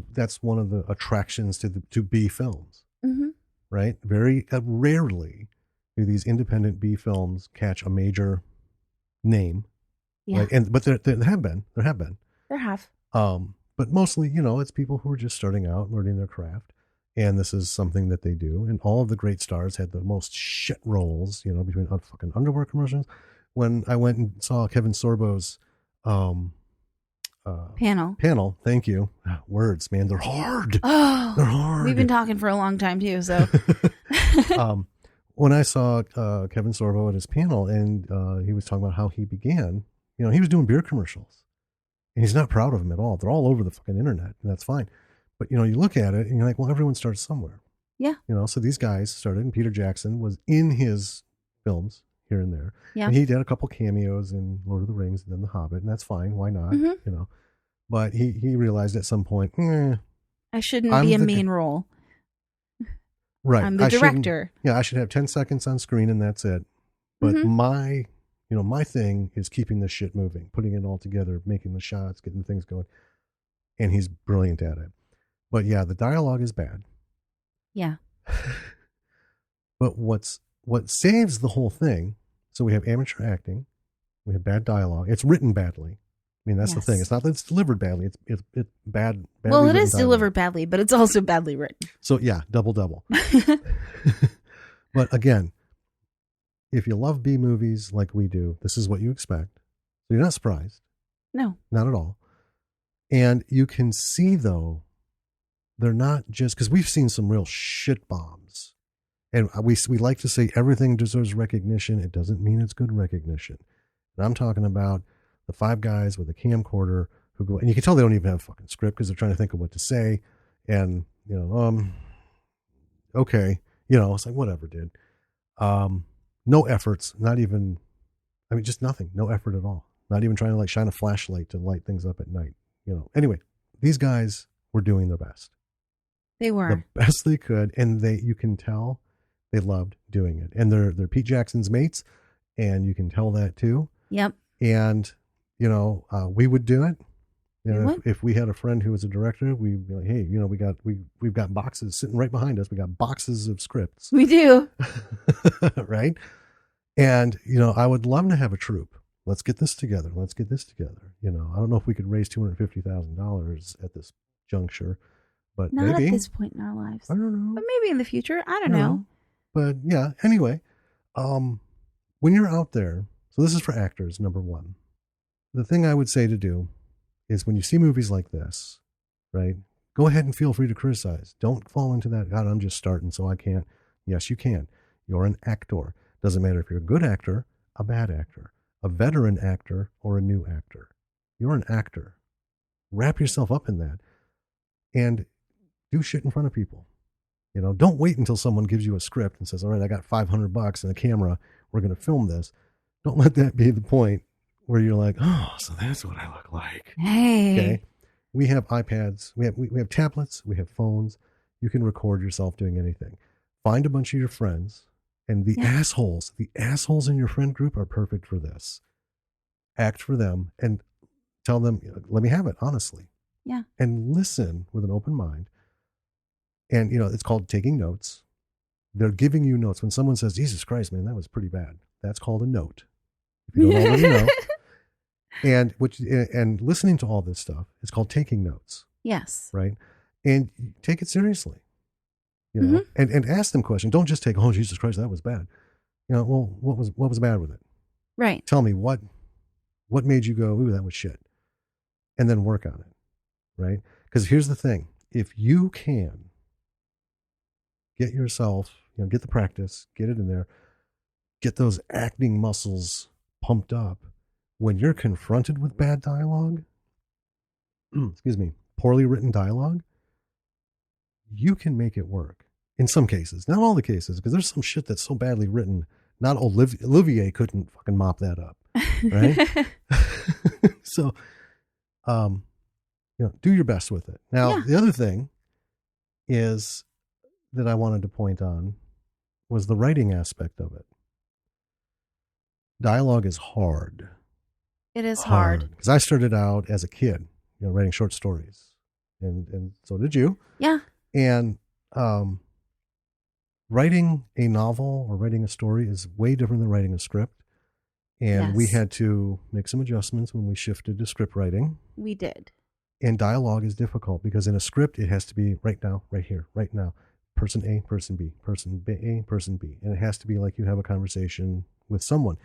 Speaker 2: one of the attractions to B films,
Speaker 1: Mm-hmm.
Speaker 2: right? Very rarely do these independent B films catch a major name,
Speaker 1: Yeah.
Speaker 2: right? But there have been.
Speaker 1: There have.
Speaker 2: But mostly, you know, it's people who are just starting out, learning their craft. And this is something that they do. And all of the great stars had the most shit roles, you know, between fucking underwear commercials. When I went and saw Kevin Sorbo's panel, thank you. Words, man, they're hard.
Speaker 1: Oh,
Speaker 2: they're hard.
Speaker 1: We've been talking for a long time too, so.
Speaker 2: When I saw Kevin Sorbo at his panel, and he was talking about how he began, you know, he was doing beer commercials. And he's not proud of them at all. They're all over the fucking internet, and that's fine. But, you know, you look at it and you're like, well, everyone starts somewhere.
Speaker 1: Yeah.
Speaker 2: You know, so these guys started, and Peter Jackson was in his films here and there.
Speaker 1: Yeah.
Speaker 2: And he did a couple cameos in Lord of the Rings and then The Hobbit, and that's fine. Why not?
Speaker 1: Mm-hmm.
Speaker 2: You know, but he realized at some point,
Speaker 1: I shouldn't be a main role.
Speaker 2: Right.
Speaker 1: I'm the director.
Speaker 2: I should have 10 seconds on screen and that's it. But my thing is keeping this shit moving, putting it all together, making the shots, getting things going. And he's brilliant at it. But yeah, the dialogue is bad.
Speaker 1: Yeah.
Speaker 2: But what saves the whole thing, so we have amateur acting, we have bad dialogue. It's written badly. I mean, that's the thing. It's not that it's delivered badly. It's bad.
Speaker 1: Well, it is delivered badly, but it's also badly written.
Speaker 2: So yeah, double. But again, if you love B movies like we do, this is what you expect. So you're not surprised.
Speaker 1: No.
Speaker 2: Not at all. And you can see, though, they're not just, because we've seen some real shit bombs. And we like to say everything deserves recognition. It doesn't mean it's good recognition. And I'm talking about the five guys with a camcorder who go, and you can tell they don't even have a fucking script because they're trying to think of what to say. And, you know, okay. You know, it's like, whatever, dude. No efforts, not even, I mean, just nothing. No effort at all. Not even trying to like shine a flashlight to light things up at night. You know, anyway, these guys were doing their best.
Speaker 1: They were
Speaker 2: the best they could. And you can tell they loved doing it. And they're Pete Jackson's mates. And you can tell that too.
Speaker 1: Yep.
Speaker 2: And, you know, we would do it. You know, if we had a friend who was a director, we'd be like, hey, you know, we've got boxes sitting right behind us. We got boxes of scripts.
Speaker 1: We do.
Speaker 2: Right. And, you know, I would love to have a troupe. Let's get this together. You know, I don't know if we could raise $250,000 at this juncture, but
Speaker 1: not
Speaker 2: maybe
Speaker 1: at this point in our lives.
Speaker 2: I don't know.
Speaker 1: But maybe in the future. I don't know.
Speaker 2: But yeah, anyway, when you're out there, so this is for actors, number one. The thing I would say to do is when you see movies like this, right, go ahead and feel free to criticize. Don't fall into that, God, I'm just starting, so I can't. Yes, you can. You're an actor. Doesn't matter if you're a good actor, a bad actor, a veteran actor, or a new actor. You're an actor. Wrap yourself up in that and do shit in front of people. You know, don't wait until someone gives you a script and says, all right, I got $500 and a camera. We're going to film this. Don't let that be the point where you're like, oh, so that's what I look like.
Speaker 1: Hey.
Speaker 2: Okay. We have iPads. We have tablets. We have phones. You can record yourself doing anything. Find a bunch of your friends. And the assholes in your friend group are perfect for this. Act for them and tell them, let me have it, honestly.
Speaker 1: Yeah.
Speaker 2: And listen with an open mind. And, you know, it's called taking notes. They're giving you notes. When someone says, Jesus Christ, man, that was pretty bad. That's called a note. if you don't already know. And listening to all this stuff is called taking notes,
Speaker 1: Yes.
Speaker 2: right? And take it seriously, you know, and ask them questions. Don't just take, oh, Jesus Christ, that was bad. You know, well, what was bad with it?
Speaker 1: Right.
Speaker 2: Tell me what made you go, ooh, that was shit, and then work on it, right? Because here's the thing: if you can get yourself, you know, get the practice, get it in there, get those acting muscles pumped up, when you're confronted with bad dialogue, excuse me, poorly written dialogue, you can make it work. In some cases, not all the cases, because there's some shit that's so badly written. Not Olivier couldn't fucking mop that up, right? So, you know, do your best with it. Now, the other thing is that I wanted to point on was the writing aspect of it. Dialogue is hard.
Speaker 1: It is hard.
Speaker 2: Because I started out as a kid, you know, writing short stories, and so did you.
Speaker 1: Yeah.
Speaker 2: And writing a novel or writing a story is way different than writing a script. And we had to make some adjustments when we shifted to script writing.
Speaker 1: We did.
Speaker 2: And dialogue is difficult because in a script, it has to be right now, right here, right now. Person A, person B, person B, A, person B. And it has to be like you have a conversation with someone.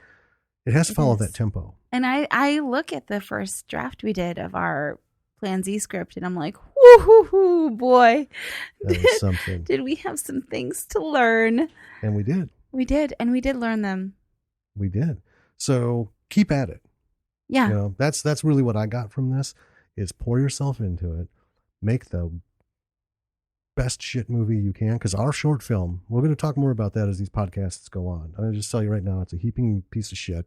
Speaker 2: It has to follow that tempo.
Speaker 1: And I look at the first draft we did of our Plan Z script, and I'm like, whoo, boy.
Speaker 2: That was something.
Speaker 1: Did we have some things to learn?
Speaker 2: And we did.
Speaker 1: We did, and we did learn them.
Speaker 2: We did. So keep at it.
Speaker 1: Yeah.
Speaker 2: You know, that's really what I got from this is pour yourself into it. Make the best shit movie you can. Because our short film, we're going to talk more about that as these podcasts go on. I'm going to just tell you right now, it's a heaping piece of shit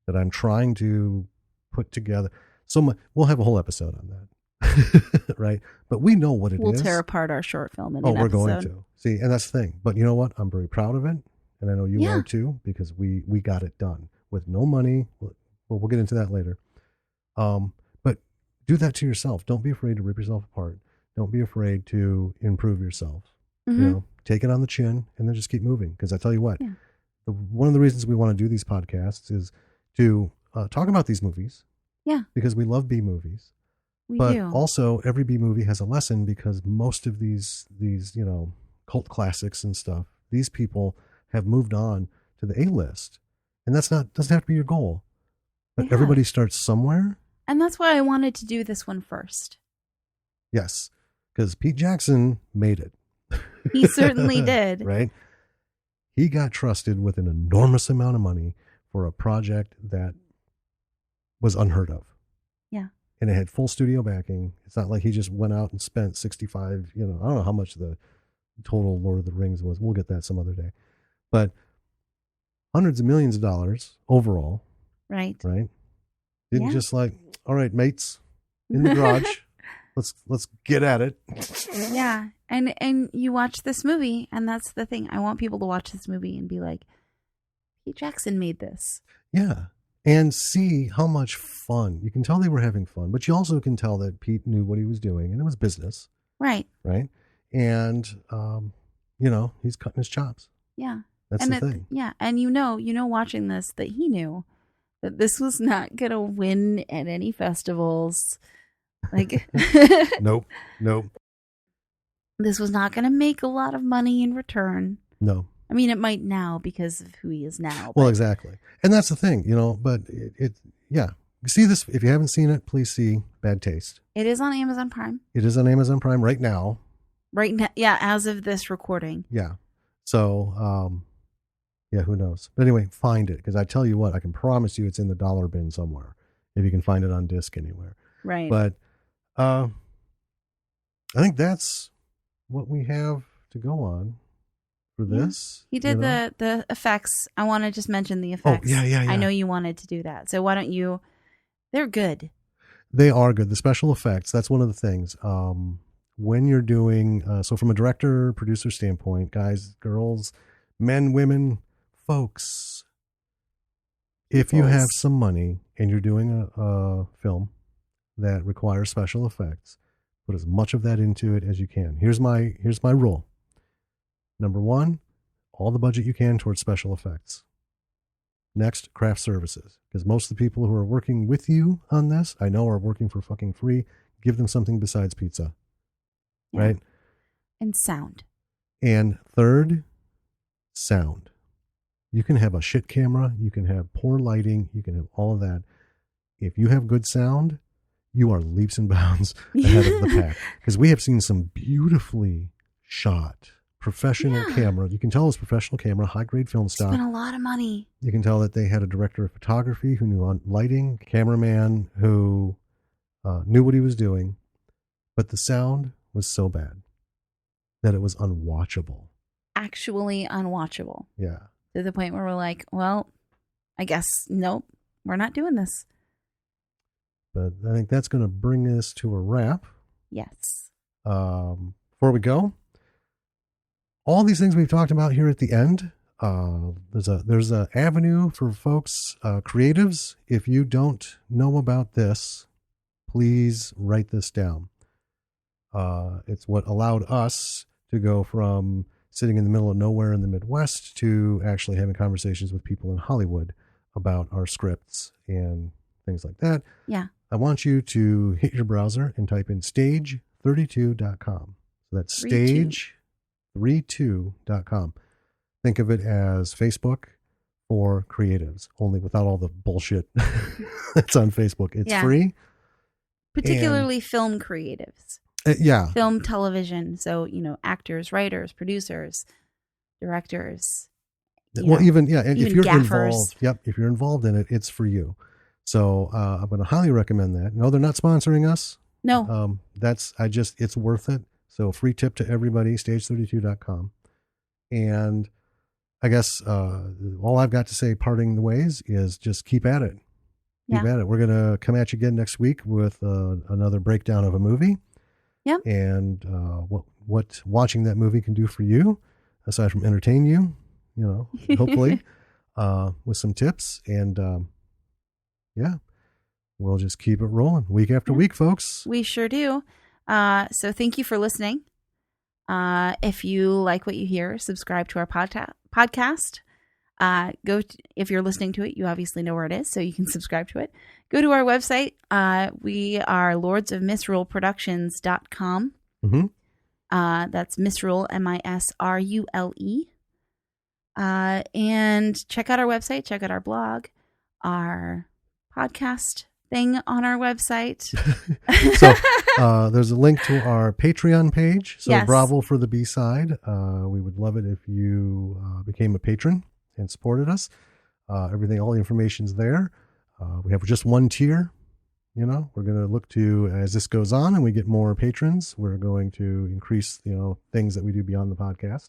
Speaker 2: that I'm trying to put together. So we'll have a whole episode on that. Right? But we know what it is.
Speaker 1: We'll tear apart our short film in an
Speaker 2: we're
Speaker 1: episode.
Speaker 2: going to. See, and that's the thing. But you know what? I'm very proud of it. And I know you are too, because we got it done with no money. We'll get into that later. But do that to yourself. Don't be afraid to rip yourself apart. Don't be afraid to improve yourself. You know, take it on the chin and then just keep moving. Because I tell you what, one of the reasons we want to do these podcasts is to talk about these movies.
Speaker 1: Yeah.
Speaker 2: Because we love B movies.
Speaker 1: But
Speaker 2: also every B movie has a lesson because most of these, you know, cult classics and stuff, these people have moved on to the A-list. And doesn't have to be your goal. But everybody starts somewhere.
Speaker 1: And that's why I wanted to do this one first.
Speaker 2: Yes. Because Pete Jackson made it.
Speaker 1: He certainly did.
Speaker 2: Right? He got trusted with an enormous amount of money for a project that was unheard of.
Speaker 1: Yeah.
Speaker 2: And it had full studio backing. It's not like he just went out and spent 65, you know, I don't know how much the total Lord of the Rings was. We'll get that some other day. But hundreds of millions of dollars overall.
Speaker 1: Right.
Speaker 2: Right. Didn't just like, all right, mates, in the garage. Let's get at it.
Speaker 1: Yeah. And you watch this movie, and that's the thing. I want people to watch this movie and be like, Pete Jackson made this.
Speaker 2: Yeah. And see how much fun. You can tell they were having fun, but you also can tell that Pete knew what he was doing, and it was business.
Speaker 1: Right.
Speaker 2: Right. And, you know, he's cutting his chops.
Speaker 1: Yeah.
Speaker 2: That's the thing.
Speaker 1: Yeah. And you know, watching this, that he knew that this was not going to win at any festivals. Like,
Speaker 2: Nope.
Speaker 1: This was not going to make a lot of money in return.
Speaker 2: No.
Speaker 1: I mean, it might now because of who he is now.
Speaker 2: Well, exactly. And that's the thing, you know, but yeah. See this, if you haven't seen it, please see Bad Taste.
Speaker 1: It is on Amazon Prime.
Speaker 2: It is on Amazon Prime right now.
Speaker 1: Right now. Yeah. As of this recording.
Speaker 2: Yeah. So, yeah, who knows? But anyway, find it. Because I tell you what, I can promise you it's in the dollar bin somewhere. If you can find it on disc anywhere.
Speaker 1: Right.
Speaker 2: But I think that's what we have to go on for this.
Speaker 1: He did the effects. I want to just mention the effects.
Speaker 2: Oh, yeah.
Speaker 1: I know you wanted to do that. So why don't you? They're good.
Speaker 2: They are good. The special effects, that's one of the things. When you're doing, so from a director, producer standpoint, guys, girls, men, women, folks, if you have some money and you're doing a film that requires special effects, put as much of that into it as you can. Here's my rule. Number one, all the budget you can towards special effects. Next, craft services. Because most of the people who are working with you on this, I know, are working for fucking free. Give them something besides pizza.
Speaker 1: Yeah.
Speaker 2: Right?
Speaker 1: And sound.
Speaker 2: And third, sound. You can have a shit camera. You can have poor lighting. You can have all of that. If you have good sound, you are leaps and bounds ahead of the pack. Because we have seen some beautifully shot professional camera. You can tell it's professional camera, high-grade film stock.
Speaker 1: Spent a lot of money.
Speaker 2: You can tell that they had a director of photography who knew on lighting, cameraman who knew what he was doing. But the sound was so bad that it was unwatchable.
Speaker 1: Actually unwatchable.
Speaker 2: Yeah.
Speaker 1: To the point where we're like, well, I guess, nope, we're not doing this.
Speaker 2: But I think that's going to bring us to a wrap.
Speaker 1: Yes.
Speaker 2: Before we go, all these things we've talked about here at the end, there's a avenue for folks, creatives. If you don't know about this, please write this down. It's what allowed us to go from sitting in the middle of nowhere in the Midwest to actually having conversations with people in Hollywood about our scripts and things like that.
Speaker 1: Yeah.
Speaker 2: I want you to hit your browser and type in stage32.com. So that's stage32.com. Think of it as Facebook for creatives, only without all the bullshit that's on Facebook. It's free.
Speaker 1: Particularly film creatives.
Speaker 2: Yeah.
Speaker 1: Film, television. So, actors, writers, producers, directors.
Speaker 2: Even if you're
Speaker 1: gaffers.
Speaker 2: involved, if you're involved in it, it's for you. So I'm going to highly recommend that. No, they're not sponsoring us.
Speaker 1: No.
Speaker 2: It's worth it. So free tip to everybody, stage32.com. And I guess all I've got to say parting the ways is just keep at it. Keep at it. We're going to come at you again next week with another breakdown of a movie.
Speaker 1: Yep.
Speaker 2: And what watching that movie can do for you, aside from entertain you, hopefully, with some tips. And we'll just keep it rolling week after week, folks.
Speaker 1: We sure do. So thank you for listening. If you like what you hear, subscribe to our podcast. If you're listening to it, you obviously know where it is, so you can subscribe to it. Go to our website. We are lordsofmisrule.productions.com.
Speaker 2: Mm-hmm.
Speaker 1: That's Misrule, MISRULE. And check out our website. Check out our blog, our podcast thing on our website.
Speaker 2: So there's a link to our Patreon page. So
Speaker 1: yes.
Speaker 2: Bravo for the B-side. We would love it if you became a patron and supported us. All the information's there. We have just one tier. We're going to look to, as this goes on and we get more patrons, we're going to increase, things that we do beyond the podcast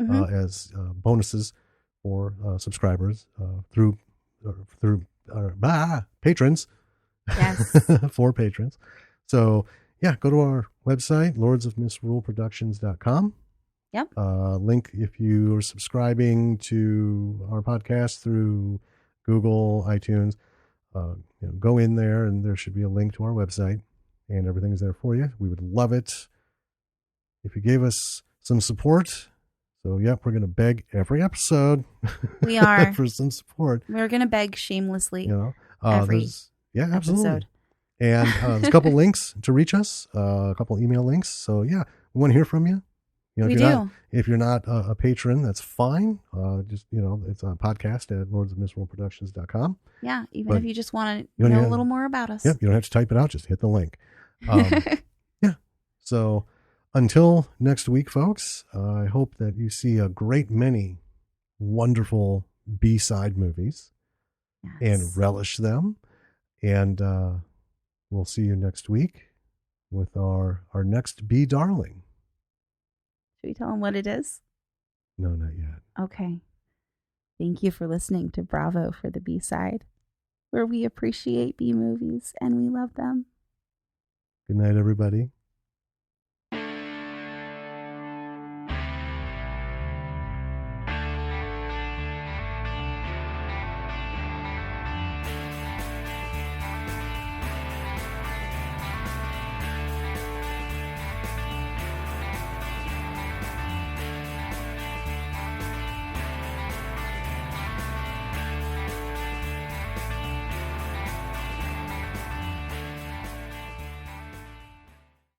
Speaker 2: as bonuses for subscribers through patrons.
Speaker 1: Yes.
Speaker 2: For patrons. So go to our website, lordsofmisruleproductions.com.
Speaker 1: Yep.
Speaker 2: Link if you are subscribing to our podcast through Google, iTunes. Go in there and there should be a link to our website and everything's there for you. We would love it if you gave us some support. So, we're going to beg every episode.
Speaker 1: We are.
Speaker 2: For some support.
Speaker 1: We're going to beg shamelessly.
Speaker 2: Every absolutely.
Speaker 1: episode.
Speaker 2: And there's a couple links to reach us, a couple email links. So, we want to hear from you. If you're not a patron, that's fine. It's a podcast at lordsofmisruleproductions.com.
Speaker 1: Yeah, even if you just want to know a little more about us.
Speaker 2: Yep, you don't have to type it out. Just hit the link. So until next week, folks, I hope that you see a great many wonderful B-side movies and relish them. And we'll see you next week with our next B darling.
Speaker 1: Should we tell them what it is?
Speaker 2: No, not yet.
Speaker 1: Okay. Thank you for listening to Bravo for the B-side, where we appreciate B movies and we love them.
Speaker 2: Good night, everybody.